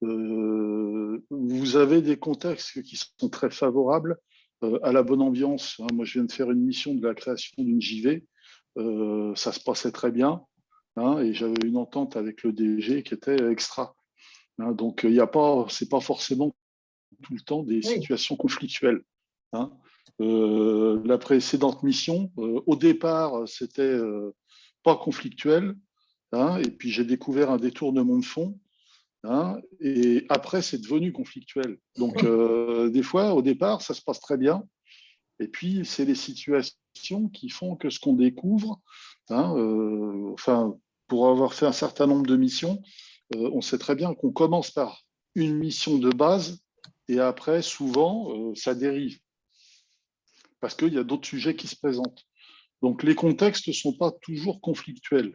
Vous avez des contextes qui sont très favorables à la bonne ambiance. Moi, je viens de faire une mission de la création d'une JV. Ça se passait très bien et j'avais une entente avec le DG qui était extra. Donc, c'est pas forcément tout le temps des situations conflictuelles. La précédente mission, au départ, c'était pas conflictuel. Et puis, j'ai découvert un détournement de fonds. Et après, c'est devenu conflictuel. Donc, des fois, au départ, ça se passe très bien. Et puis, c'est les situations qui font que ce qu'on découvre, pour avoir fait un certain nombre de missions, on sait très bien qu'on commence par une mission de base et après, souvent, ça dérive. Parce qu'il y a d'autres sujets qui se présentent. Donc, les contextes ne sont pas toujours conflictuels.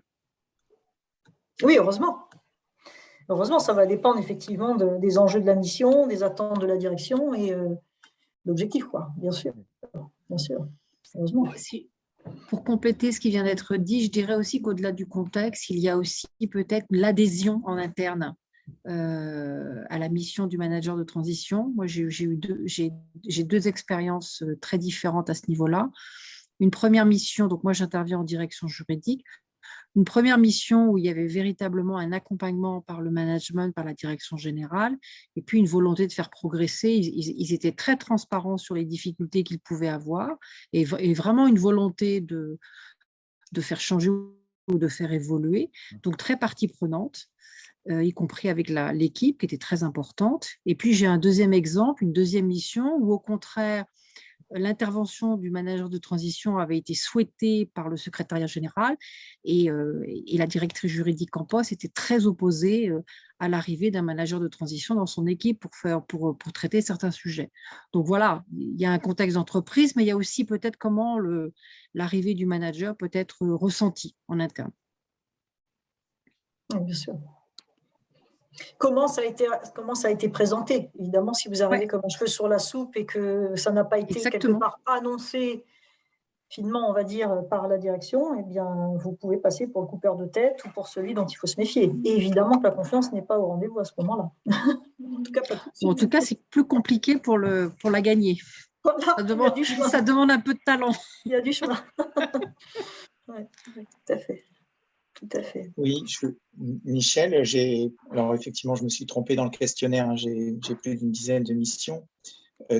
Oui, heureusement. Heureusement, ça va dépendre effectivement des enjeux de la mission, des attentes de la direction et l'objectif, quoi. Bien sûr. Bien sûr. Heureusement. Pour compléter ce qui vient d'être dit, je dirais aussi qu'au-delà du contexte, il y a aussi peut-être l'adhésion en interne à la mission du manager de transition. Moi, j'ai deux expériences très différentes à ce niveau-là. Une première mission, donc moi j'interviens en direction juridique. Une première mission où il y avait véritablement un accompagnement par le management, par la direction générale, et puis une volonté de faire progresser. Ils étaient très transparents sur les difficultés qu'ils pouvaient avoir, et vraiment une volonté de faire changer ou de faire évoluer. Donc très partie prenante, y compris avec l'équipe qui était très importante. Et puis j'ai un deuxième exemple, une deuxième mission où au contraire, l'intervention du manager de transition avait été souhaitée par le secrétariat général et la directrice juridique en poste était très opposée à l'arrivée d'un manager de transition dans son équipe pour traiter certains sujets. Donc voilà, il y a un contexte d'entreprise, mais il y a aussi peut-être comment l'arrivée du manager peut être ressentie en interne. Oui, bien sûr. Comment ça a été présenté? Évidemment, si vous arrivez comme un cheveu sur la soupe et que ça n'a pas été quelque part annoncé finement, on va dire, par la direction, eh bien, vous pouvez passer pour le coupeur de tête ou pour celui dont il faut se méfier. Et évidemment que la confiance n'est pas au rendez-vous à ce moment-là. En tout cas, pas tout de suite. En tout cas, c'est plus compliqué pour la gagner. Voilà, ça demande un peu de talent. Il y a du chemin. Oui, tout à fait. Tout à fait. Oui, Michel, alors effectivement, je me suis trompé dans le questionnaire, hein, j'ai plus d'une dizaine de missions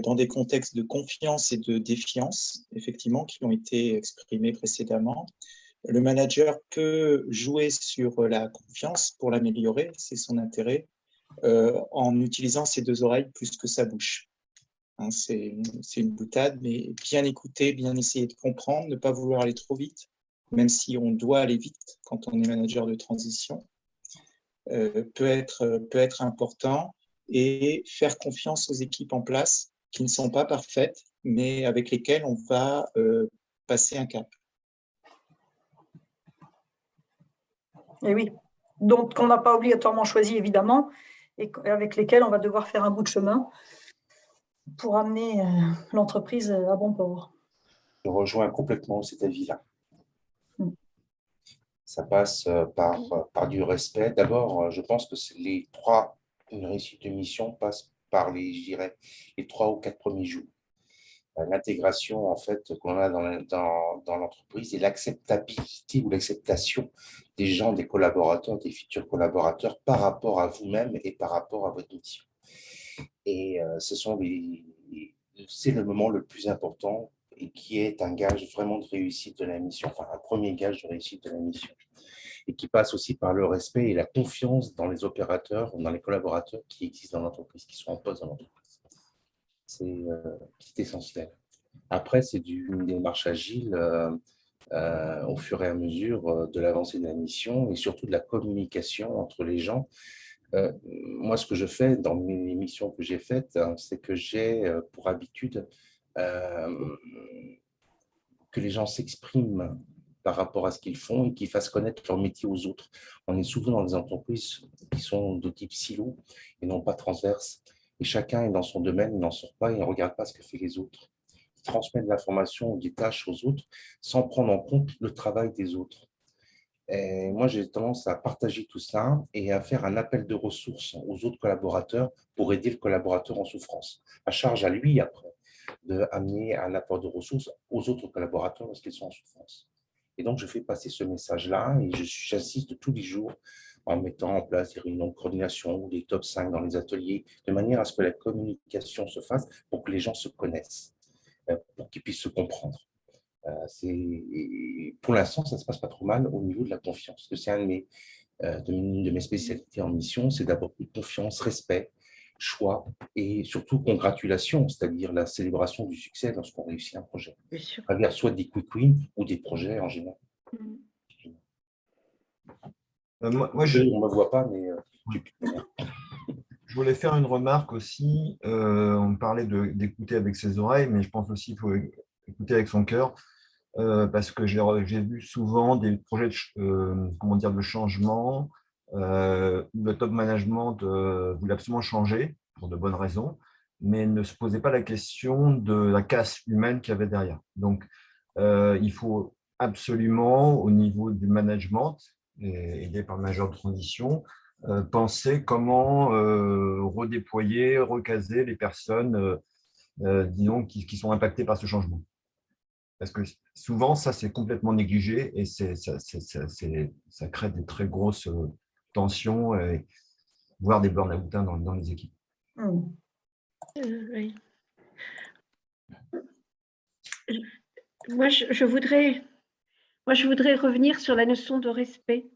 dans des contextes de confiance et de défiance, effectivement, qui ont été exprimés précédemment. Le manager peut jouer sur la confiance pour l'améliorer, c'est son intérêt, en utilisant ses deux oreilles plus que sa bouche. Hein, c'est une boutade, mais bien écouter, bien essayer de comprendre, ne pas vouloir aller trop vite, même si on doit aller vite quand on est manager de transition, peut être important, et faire confiance aux équipes en place qui ne sont pas parfaites, mais avec lesquelles on va passer un cap. Et oui, donc on n'a pas obligatoirement choisi, évidemment, et avec lesquelles on va devoir faire un bout de chemin pour amener l'entreprise à bon port. Je rejoins complètement cet avis-là. Ça passe par du respect. D'abord, je pense que une réussite de mission passe par les 3 ou 4 premiers jours. L'intégration en fait qu'on a dans l'entreprise et l'acceptabilité ou l'acceptation des gens, des collaborateurs, des futurs collaborateurs par rapport à vous-même et par rapport à votre mission. Et c'est le moment le plus important et qui est un gage vraiment de réussite de la mission, enfin un premier gage de réussite de la mission, et qui passe aussi par le respect et la confiance dans les opérateurs, dans les collaborateurs qui existent dans l'entreprise, qui sont en poste dans l'entreprise. C'est essentiel. Après, c'est une démarche agile au fur et à mesure de l'avancée de la mission et surtout de la communication entre les gens. Moi, ce que je fais dans mes missions que j'ai faites, hein, c'est que j'ai pour habitude que les gens s'expriment par rapport à ce qu'ils font et qu'ils fassent connaître leur métier aux autres. On est souvent dans des entreprises qui sont de type silo et non pas transverses. Et chacun est dans son domaine, il n'en sort pas et ne regarde pas ce que font les autres. Il transmet de l'information ou des tâches aux autres sans prendre en compte le travail des autres. Et moi, j'ai tendance à partager tout ça et à faire un appel de ressources aux autres collaborateurs pour aider le collaborateur en souffrance. À charge à lui, après, d'amener un apport de ressources aux autres collaborateurs lorsqu'ils sont en souffrance. Et donc, je fais passer ce message-là et j'assiste tous les jours en mettant en place des réunions de coordination ou des top 5 dans les ateliers, de manière à ce que la communication se fasse pour que les gens se connaissent, pour qu'ils puissent se comprendre. Pour l'instant, ça ne se passe pas trop mal au niveau de la confiance. Parce que c'est une de mes spécialités en mission, c'est d'abord confiance, respect, choix et surtout congratulation, c'est-à-dire la célébration du succès lorsqu'on réussit un projet. À travers soit des quick wins ou des projets en général. On ne me voit pas, mais je voulais faire une remarque aussi. On parlait d'écouter avec ses oreilles, mais je pense aussi qu'il faut écouter avec son cœur. Parce que j'ai vu souvent des projets de changement où le top management voulait absolument changer pour de bonnes raisons, mais ne se posait pas la question de la casse humaine qu'il y avait derrière. Donc, il faut absolument, au niveau du management, et aidé par le manager de transition, penser comment redéployer, recaser les personnes disons, qui sont impactées par ce changement. Parce que souvent, ça, c'est complètement négligé et ça crée des très grosses tensions, voire des burn-out dans les équipes. Oui. Moi, je voudrais revenir sur la notion de respect.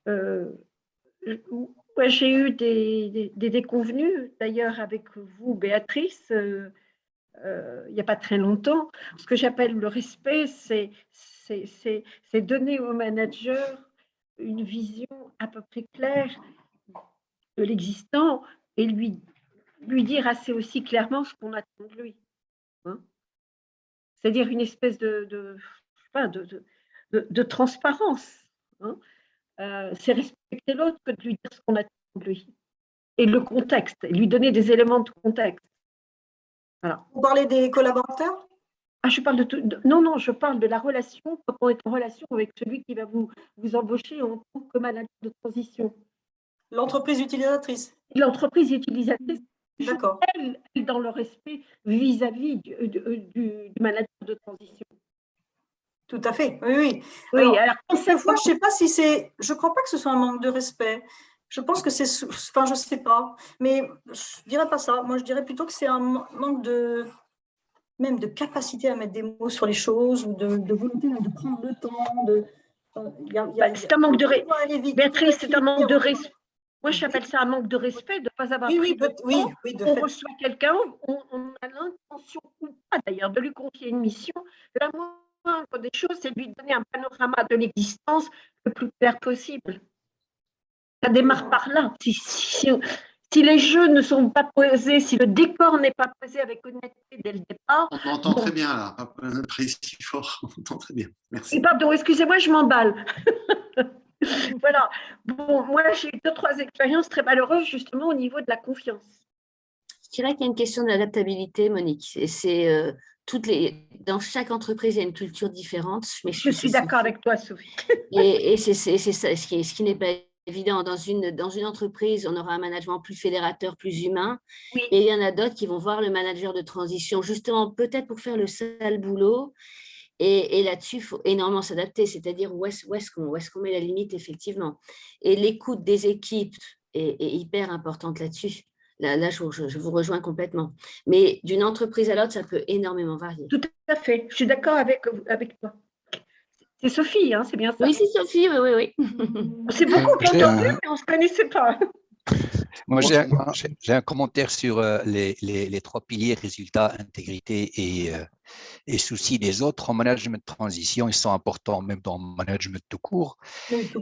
Moi, j'ai eu des déconvenues, d'ailleurs avec vous, Béatrice, il n'y a pas très longtemps. Ce que j'appelle le respect, c'est donner au manager une vision à peu près claire de l'existant et lui dire assez aussi clairement ce qu'on attend de lui. Hein. C'est-à-dire une espèce de transparence. Hein. C'est respecter l'autre que de lui dire ce qu'on attend de lui. Et le contexte, lui donner des éléments de contexte. Voilà. Vous parlez des collaborateurs? Je parle non, je parle de la relation, quand on est en relation avec celui qui va vous embaucher en tant que manager de transition. L'entreprise utilisatrice. L'entreprise utilisatrice, d'accord. Elle, dans le respect vis-à-vis du manager de transition. Tout à fait, oui. Alors quelquefois, je ne sais pas si c'est. Je ne crois pas que ce soit un manque de respect. Je pense que c'est. Enfin, je ne sais pas. Mais je ne dirais pas ça. Moi, je dirais plutôt que c'est un manque de. Même de capacité à mettre des mots sur les choses ou de volonté de prendre le temps. C'est un manque de respect. Béatrice, c'est un manque de respect. Moi, j'appelle ça un manque de respect de ne pas avoir pris le temps. On reçoit quelqu'un, on a l'intention ou pas d'ailleurs de lui confier une mission. La moindre des choses, c'est de lui donner un panorama de l'existence le plus clair possible. Ça démarre par là. Si les jeux ne sont pas posés, si le décor n'est pas posé avec honnêteté dès le départ… On entend très bien là, pas si fort, on entend très bien. Merci. Pardon, excusez-moi, je m'emballe. Voilà. Bon, moi, j'ai eu 2-3 expériences très malheureuses justement au niveau de la confiance. Je dirais qu'il y a une question d'adaptabilité, Monique. C'est dans chaque entreprise, il y a une culture différente. Mais je suis d'accord avec toi, Sophie. Et c'est ça, ce qui n'est pas évident. Dans une entreprise, on aura un management plus fédérateur, plus humain. Oui. Et il y en a d'autres qui vont voir le manager de transition, justement, peut-être pour faire le sale boulot. Et là-dessus, il faut énormément s'adapter, c'est-à-dire où est-ce qu'on met la limite, effectivement. Et l'écoute des équipes est hyper importante là-dessus. Là, je vous rejoins complètement. Mais d'une entreprise à l'autre, ça peut énormément varier. Tout à fait. Je suis d'accord avec toi. C'est Sophie, hein, c'est bien ça? Oui, c'est Sophie, oui. C'est beaucoup entendu, mais on ne se connaissait pas. Moi, j'ai un commentaire sur les 3 piliers, résultats, intégrité et souci des autres. En management de transition, ils sont importants, même dans le management tout court.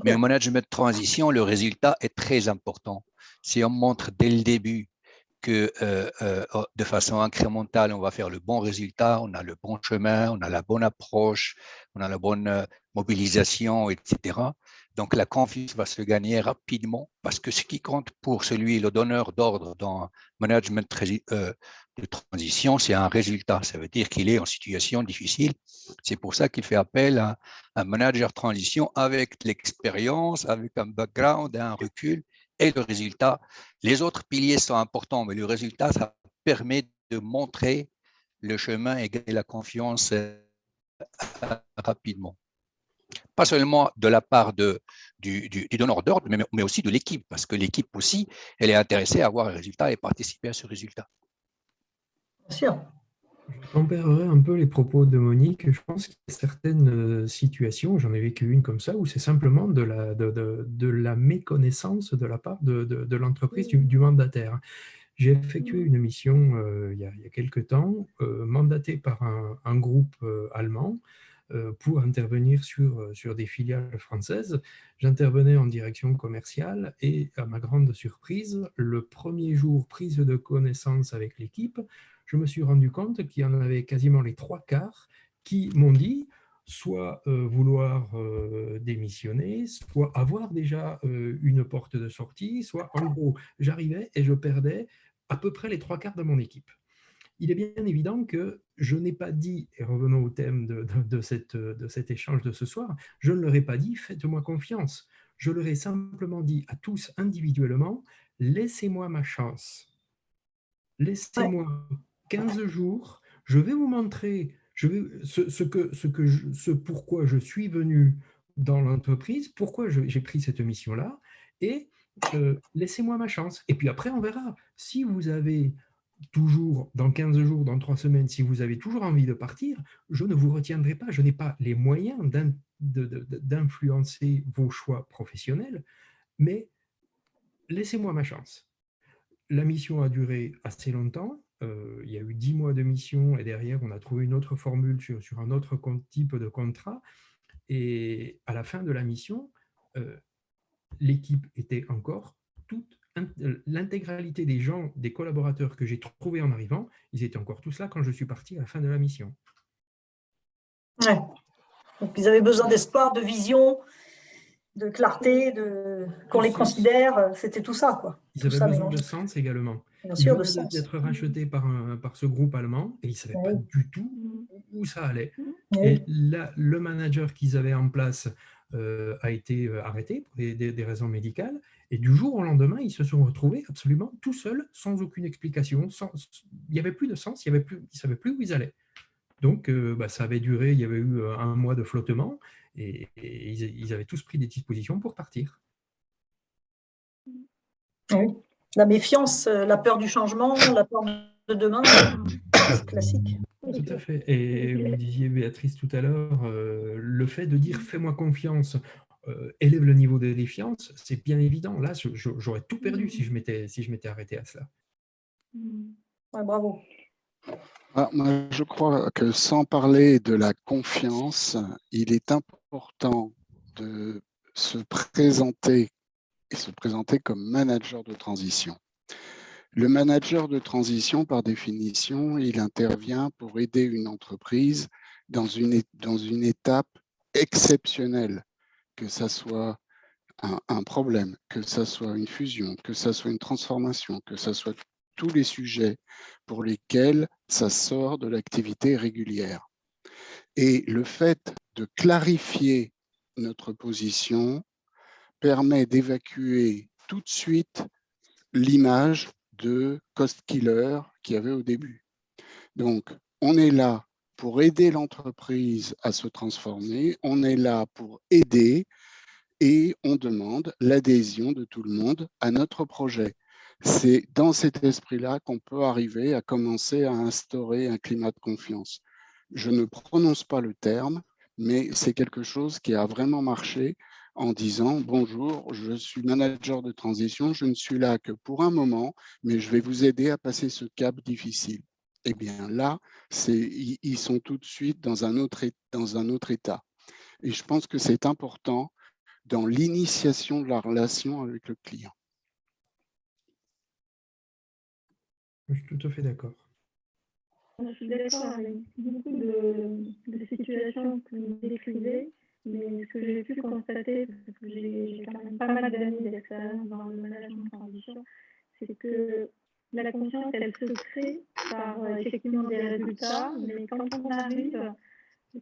Mais en management de transition, le résultat est très important. Si on montre dès le début que de façon incrémentale, on va faire le bon résultat, on a le bon chemin, on a la bonne approche, on a la bonne mobilisation, etc. Donc, la confiance va se gagner rapidement parce que ce qui compte pour le donneur d'ordre dans le management de transition, c'est un résultat. Ça veut dire qu'il est en situation difficile. C'est pour ça qu'il fait appel à un manager transition avec l'expérience, avec un background, un recul et le résultat. Les autres piliers sont importants, mais le résultat, ça permet de montrer le chemin et gagner la confiance rapidement. Pas seulement de la part du donneur d'ordre, mais aussi de l'équipe, parce que l'équipe aussi, elle est intéressée à avoir un résultat et participer à ce résultat. Bien sûr. Je comparerai un peu les propos de Monique. Je pense qu'il y a certaines situations, j'en ai vécu une comme ça, où c'est simplement de la méconnaissance de la part de l'entreprise, du mandataire. J'ai effectué une mission il y a quelques temps, mandatée par un groupe allemand, pour intervenir sur des filiales françaises. J'intervenais en direction commerciale et, à ma grande surprise, le premier jour prise de connaissance avec l'équipe, je me suis rendu compte qu'il y en avait quasiment les 3/4 qui m'ont dit soit vouloir démissionner, soit avoir déjà une porte de sortie, soit en gros, j'arrivais et je perdais à peu près les 3/4 de mon équipe. Il est bien évident que je n'ai pas dit, et revenons au thème de cet échange de ce soir, je ne leur ai pas dit « faites-moi confiance ». Je leur ai simplement dit à tous individuellement « laissez-moi ma chance, laissez-moi 15 jours, je vais vous montrer ce pourquoi je suis venu dans l'entreprise, pourquoi j'ai pris cette mission-là, et laissez-moi ma chance. Et puis après, on verra. Si vous avez toujours, dans 15 jours, dans 3 semaines, si vous avez toujours envie de partir, je ne vous retiendrai pas. Je n'ai pas les moyens d'influencer vos choix professionnels, mais laissez-moi ma chance. la mission a duré assez longtemps. Il y a eu 10 mois de mission et derrière, on a trouvé une autre formule sur un autre type de contrat. Et à la fin de la mission, l'équipe était encore toute, l'intégralité des gens, des collaborateurs que j'ai trouvés en arrivant, ils étaient encore tous là quand je suis parti à la fin de la mission. Ouais. Donc, ils avaient besoin d'espoir, de vision, de clarté, qu'on les considère, c'était tout ça, quoi. Ils tout avaient ça besoin mélangé. de sens également. Bien Ils sûr, venaient d'être rachetés par ce groupe allemand et ils ne savaient pas du tout où ça allait. Et là, le manager qu'ils avaient en place a été arrêté pour des raisons médicales. Et du jour au lendemain, ils se sont retrouvés absolument tout seuls, sans aucune explication. Il n'y avait plus de sens, ils ne savaient plus où ils allaient. Donc, ça avait duré, il y avait eu un mois de flottement et ils avaient tous pris des dispositions pour partir. Oui. La méfiance, la peur du changement, la peur de demain, c'est classique. Tout à fait. Et vous disiez, Béatrice, tout à l'heure, le fait de dire « fais-moi confiance », élève le niveau de défiance, c'est bien évident. Là, j'aurais tout perdu si je m'étais arrêté à cela. Ouais, bravo. Moi, je crois que sans parler de la confiance, il est important de se présenter comme manager de transition. Le manager de transition, par définition, il intervient pour aider une entreprise dans une étape exceptionnelle, que ça soit un problème, que ça soit une fusion, que ça soit une transformation, que ça soit tous les sujets pour lesquels ça sort de l'activité régulière. Et le fait de clarifier notre position permet d'évacuer tout de suite l'image de cost killer qu'il y avait au début. Donc, on est là pour aider l'entreprise à se transformer, on est là pour aider et on demande l'adhésion de tout le monde à notre projet. C'est dans cet esprit-là qu'on peut arriver à commencer à instaurer un climat de confiance. Je ne prononce pas le terme, mais c'est quelque chose qui a vraiment marché en disant « Bonjour, je suis manager de transition, je ne suis là que pour un moment, mais je vais vous aider à passer ce cap difficile. » Eh bien là, ils sont tout de suite dans un autre état. Et je pense que c'est important dans l'initiation de la relation avec le client. Je suis tout à fait d'accord. Je suis d'accord avec beaucoup de situations que vous décrivez, mais ce que j'ai pu constater, parce que j'ai quand même pas mal d'années d'expérience dans le management de transition, c'est que la confiance, elle se crée par effectivement des résultats, mais quand on arrive,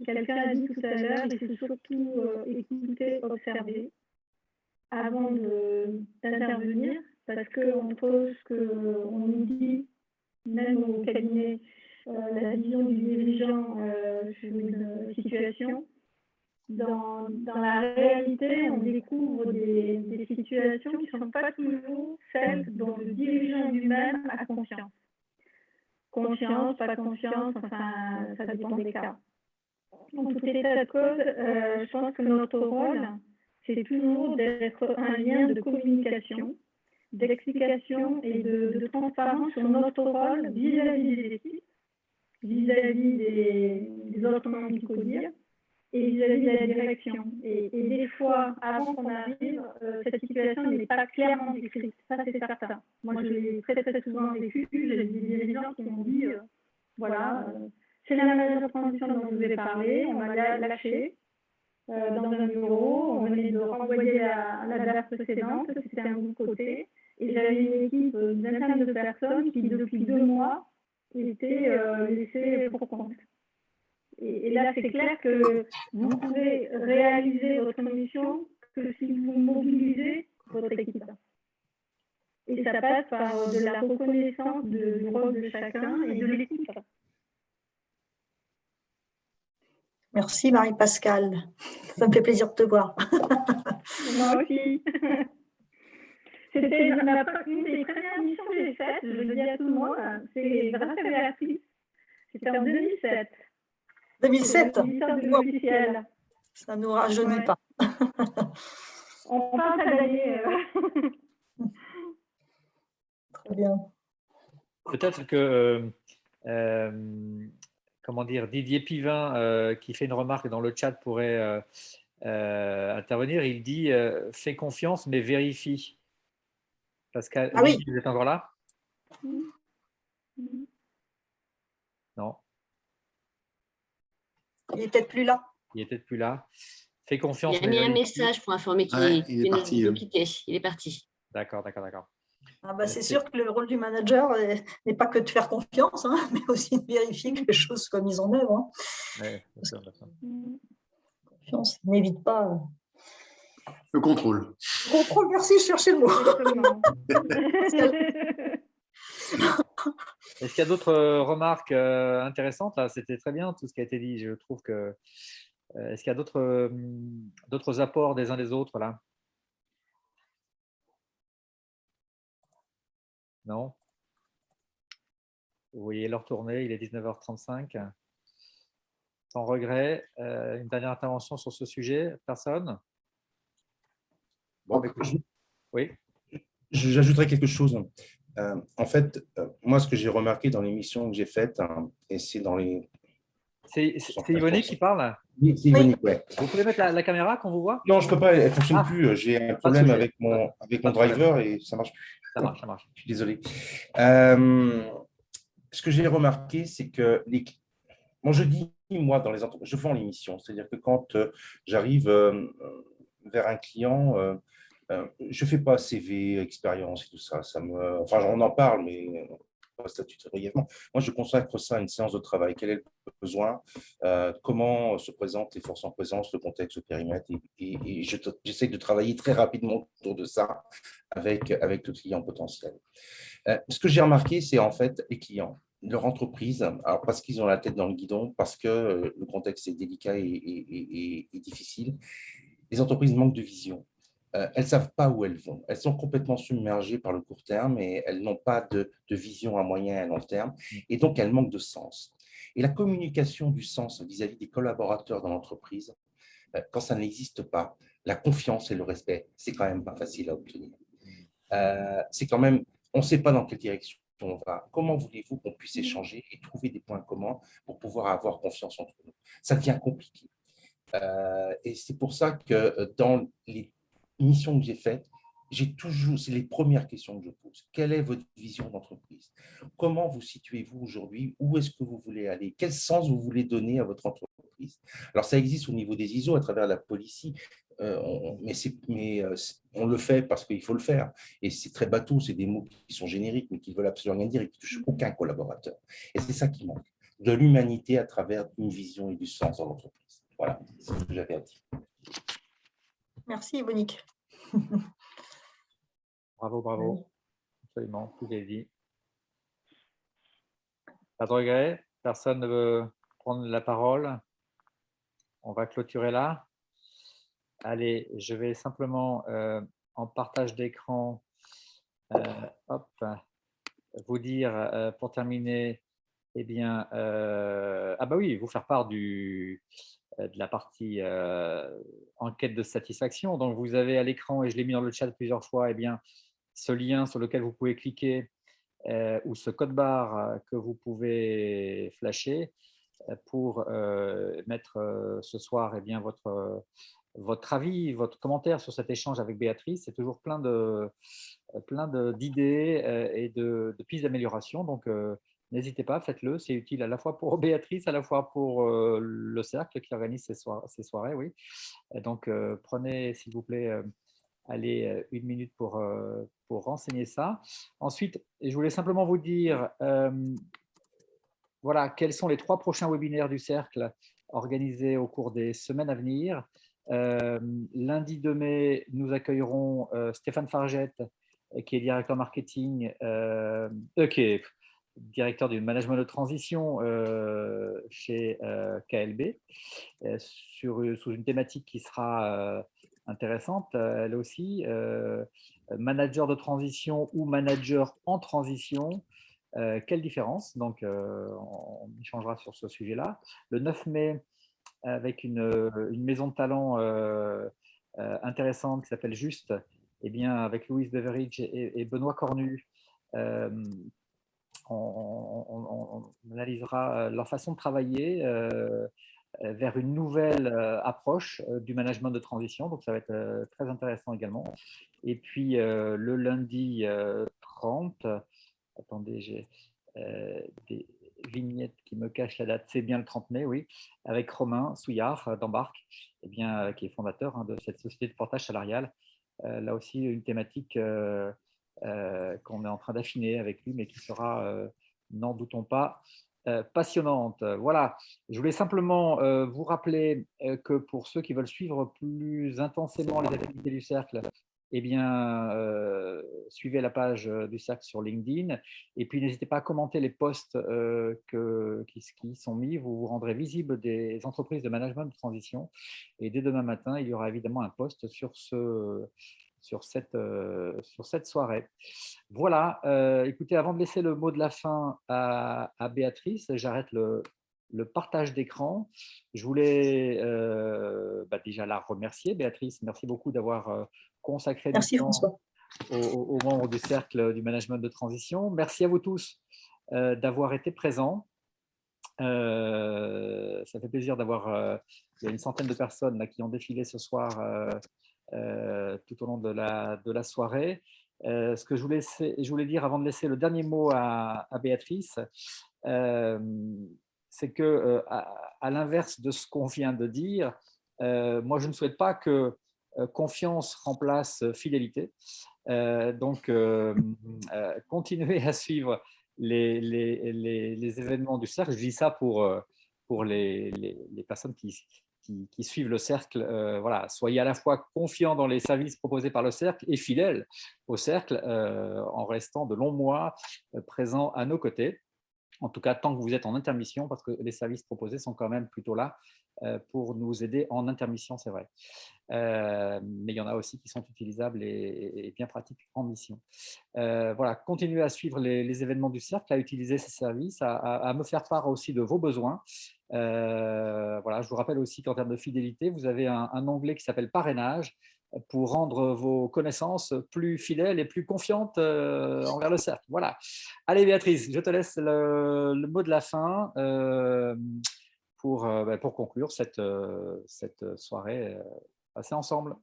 quelqu'un a dit tout à l'heure, il faut surtout écouter, observer avant d'intervenir, parce que entre ce qu'on nous dit, même au cabinet, la vision du dirigeant sur une situation, dans la réalité, on découvre des situations qui ne sont pas toujours celles dont le dirigeant lui-même a confiance. Confiance, pas confiance, enfin, ça dépend des cas. En tout état de cause, je pense que notre rôle, c'est toujours d'être un lien de communication, d'explication et de transparence sur notre rôle vis-à-vis des équipes, vis-à-vis des autres membres du CODIR et vis-à-vis de la direction. Et des fois, avant qu'on arrive, cette situation n'est pas clairement décrite. Ça, c'est certain. Moi, je l'ai très, très souvent vécu. J'ai des dirigeants qui m'ont dit, voilà, c'est la manager de transition dont je vous ai parlé, on m'a lâché dans un bureau, on venait de renvoyer la date précédente, c'était un groupe côté, et j'avais une équipe d'une vingtaine de personnes qui, depuis 2 mois, étaient laissées pour compte. Et là, c'est clair que vous pouvez réaliser votre mission que si vous mobilisez votre équipe. Et ça passe par de la reconnaissance du rôle de chacun et de l'équipe. Merci Marie-Pascale, ça me fait plaisir de te voir. Moi aussi. C'était une des premières missions que j'ai faites, je le dis à tout le monde, c'est grâce à Béatrice. C'était en 2007. 2007 officiel. Ça ne nous rajeunit pas. On parle d'année. Très bien. Peut-être que comment dire, Didier Pivin, qui fait une remarque dans le chat, pourrait intervenir. Il dit fais confiance, mais vérifie. Pascal, Ah oui. vous êtes encore là? Non. Il n'est peut-être plus là. Il n'est peut-être plus là. Fais confiance. Il a mis un message pour informer qu'il est parti. nous quitter. Il est parti. D'accord. Ah bah, c'est sûr que le rôle du manager n'est pas que de faire confiance, hein, mais aussi de vérifier que les choses soient mises en œuvre. Hein. Ouais, Confiance n'évite pas. Le contrôle. Contrôle, merci, je cherchais le mot. Est-ce qu'il y a d'autres remarques intéressantes là? C'était très bien tout ce qui a été dit. Je trouve que. Est-ce qu'il y a d'autres apports des uns des autres là? Non? Vous voyez l'heure tourner, il est 19h35. Sans regret, une dernière intervention sur ce sujet? Personne? Bon, oui. J'ajouterais quelque chose. En fait, moi, ce que j'ai remarqué dans les missions que j'ai faites, et c'est dans les… C'est Yvonique qui parle? C'est Yvonique, oui. Vous pouvez mettre la caméra qu'on vous voit? Non, je ne peux pas, elle ne fonctionne plus. J'ai un problème avec mon driver et ça ne marche plus. Ça marche. Je suis désolé. Ce que j'ai remarqué, c'est que moi, je dis, moi, dans les entreprises, je vends les missions. C'est-à-dire que quand j'arrive vers un client, je ne fais pas CV, expérience et tout ça. Enfin, on en parle, mais pas statut très brièvement. Moi, je consacre ça à une séance de travail. Quel est le besoin? Comment se présentent les forces en présence, le contexte, le périmètre? Et j'essaie de travailler très rapidement autour de ça avec le client potentiel. Ce que j'ai remarqué, c'est en fait les clients, leur entreprise, alors parce qu'ils ont la tête dans le guidon, parce que le contexte est délicat et difficile, les entreprises manquent de vision. Elles ne savent pas où elles vont. Elles sont complètement submergées par le court terme et elles n'ont pas de vision à moyen et à long terme. Et donc, elles manquent de sens. Et la communication du sens vis-à-vis des collaborateurs dans l'entreprise, quand ça n'existe pas, la confiance et le respect, c'est quand même pas facile à obtenir. C'est quand même, on ne sait pas dans quelle direction on va. Comment voulez-vous qu'on puisse échanger et trouver des points communs pour pouvoir avoir confiance entre nous? Ça devient compliqué. Et c'est pour ça que dans les missions que j'ai faites, c'est les premières questions que je pose. Quelle est votre vision d'entreprise? Comment vous situez-vous aujourd'hui? Où est-ce que vous voulez aller? Quel sens vous voulez donner à votre entreprise? Alors, ça existe au niveau des ISO à travers la policy, mais on le fait parce qu'il faut le faire. Et c'est très bateau, c'est des mots qui sont génériques, mais qui ne veulent absolument rien dire et qui ne touchent aucun collaborateur. Et c'est ça qui manque, de l'humanité à travers une vision et du sens dans l'entreprise. Voilà, c'est ce que j'avais à dire. Merci, Yvonique. Bravo. Absolument, tout est dit. Pas de regret, personne ne veut prendre la parole. On va clôturer là. Allez, je vais simplement, en partage d'écran, vous dire, pour terminer, eh bien, vous faire part de la partie enquête de satisfaction. Donc, vous avez à l'écran, et je l'ai mis dans le chat plusieurs fois, eh bien, ce lien sur lequel vous pouvez cliquer ou ce code barre que vous pouvez flasher pour mettre ce soir eh bien, votre avis, votre commentaire sur cet échange avec Béatrice. C'est toujours plein d'idées et de pistes d'amélioration. Donc, n'hésitez pas, faites-le. C'est utile à la fois pour Béatrice, à la fois pour le cercle qui organise ces soirées. Oui. Et donc, prenez, s'il vous plaît, allez, 1 minute pour renseigner ça. Ensuite, je voulais simplement vous dire voilà, quels sont les 3 prochains webinaires du cercle organisés au cours des semaines à venir. Lundi 2 mai, nous accueillerons Stéphane Fargette, qui est directeur marketing, qui est directeur du management de transition chez KLB, sous une thématique qui sera intéressante, elle aussi, manager de transition ou manager en transition. Quelle différence? Donc, on échangera sur ce sujet-là. Le 9 mai, avec une maison de talent intéressante qui s'appelle Juste, eh bien, avec Louise Beveridge et Benoît Cornu, on analysera leur façon de travailler vers une nouvelle approche du management de transition. Donc, ça va être très intéressant également. Et puis, le lundi 30, attendez, j'ai des vignettes qui me cachent la date, c'est bien le 30 mai, oui, avec Romain Souillard d'Embarque, qui est fondateur de cette société de portage salarial. Là aussi, une thématique qu'on est en train d'affiner avec lui, mais qui sera, n'en doutons pas, passionnante. Voilà, je voulais simplement vous rappeler que pour ceux qui veulent suivre plus intensément les activités du cercle, eh bien, suivez la page du cercle sur LinkedIn et puis n'hésitez pas à commenter les posts qui sont mis. Vous vous rendrez visible des entreprises de management de transition et dès demain matin, il y aura évidemment un post sur cette soirée. Voilà, écoutez, avant de laisser le mot de la fin à Béatrice, j'arrête le partage d'écran. Je voulais déjà la remercier. Béatrice, merci beaucoup d'avoir consacré du temps aux membres du Cercle du Management de Transition. Merci à vous tous d'avoir été présents. Ça fait plaisir d'avoir… il y a une centaine de personnes là, qui ont défilé ce soir tout au long de la soirée. Ce que je voulais dire avant de laisser le dernier mot à Béatrice, c'est que à l'inverse de ce qu'on vient de dire, moi je ne souhaite pas que confiance remplace fidélité. Donc continuez à suivre les événements du cercle. Je dis ça pour les personnes qui suivent le cercle. Voilà, soyez à la fois confiants dans les services proposés par le cercle et fidèles au cercle en restant de longs mois présents à nos côtés. En tout cas, tant que vous êtes en intermission, parce que les services proposés sont quand même plutôt là pour nous aider en intermission, c'est vrai. Mais il y en a aussi qui sont utilisables et bien pratiques en mission. Voilà, continuez à suivre les événements du cercle, à utiliser ces services, à me faire part aussi de vos besoins. Voilà, je vous rappelle aussi qu'en termes de fidélité, vous avez un onglet qui s'appelle parrainage pour rendre vos connaissances plus fidèles et plus confiantes envers le cercle. Voilà. Allez Béatrice, je te laisse le mot de la fin pour conclure cette soirée passée ensemble.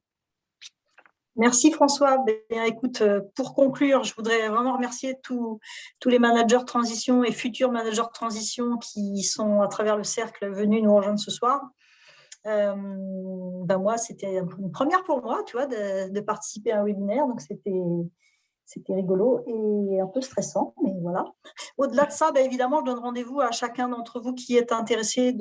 Merci François. Bien, écoute, pour conclure, je voudrais vraiment remercier tous les managers de transition et futurs managers de transition qui sont à travers le cercle venus nous rejoindre ce soir. Moi, c'était une première pour moi, tu vois, de participer à un webinaire, donc c'était rigolo et un peu stressant, mais voilà. Au-delà de ça, évidemment, je donne rendez-vous à chacun d'entre vous qui est intéressé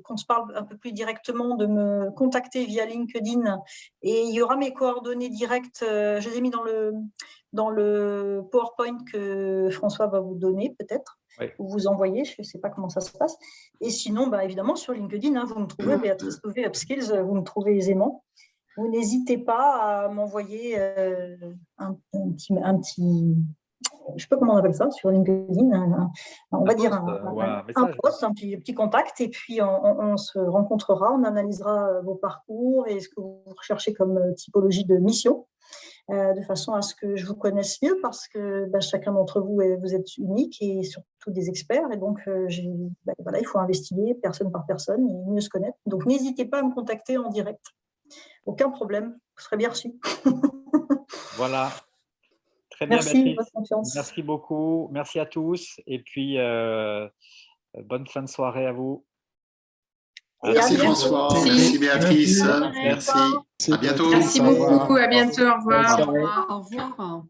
qu'on se parle un peu plus directement, de me contacter via LinkedIn. Et il y aura mes coordonnées directes. Je les ai mis dans le PowerPoint que François va vous donner, peut-être, ou vous envoyer. Je ne sais pas comment ça se passe. Et sinon, évidemment, sur LinkedIn, vous me trouvez, Béatrice Louvet Upskills, vous me trouvez aisément. Vous n'hésitez pas à m'envoyer un petit, je ne sais pas comment on appelle ça, sur LinkedIn, un post, un petit contact, et puis on se rencontrera, on analysera vos parcours et ce que vous recherchez comme typologie de mission, de façon à ce que je vous connaisse mieux, parce que chacun d'entre vous, vous êtes unique et surtout des experts, et donc il faut investiguer personne par personne et mieux se connaître. Donc n'hésitez pas à me contacter en direct. Aucun problème, vous serez bien reçu. Voilà. Très bien, merci, Béatrice. Votre confiance. Merci beaucoup. Merci à tous. Et puis, bonne fin de soirée à vous. Merci François. Merci Béatrice. Merci. À bientôt. Merci beaucoup. À bientôt. Au revoir. Au revoir.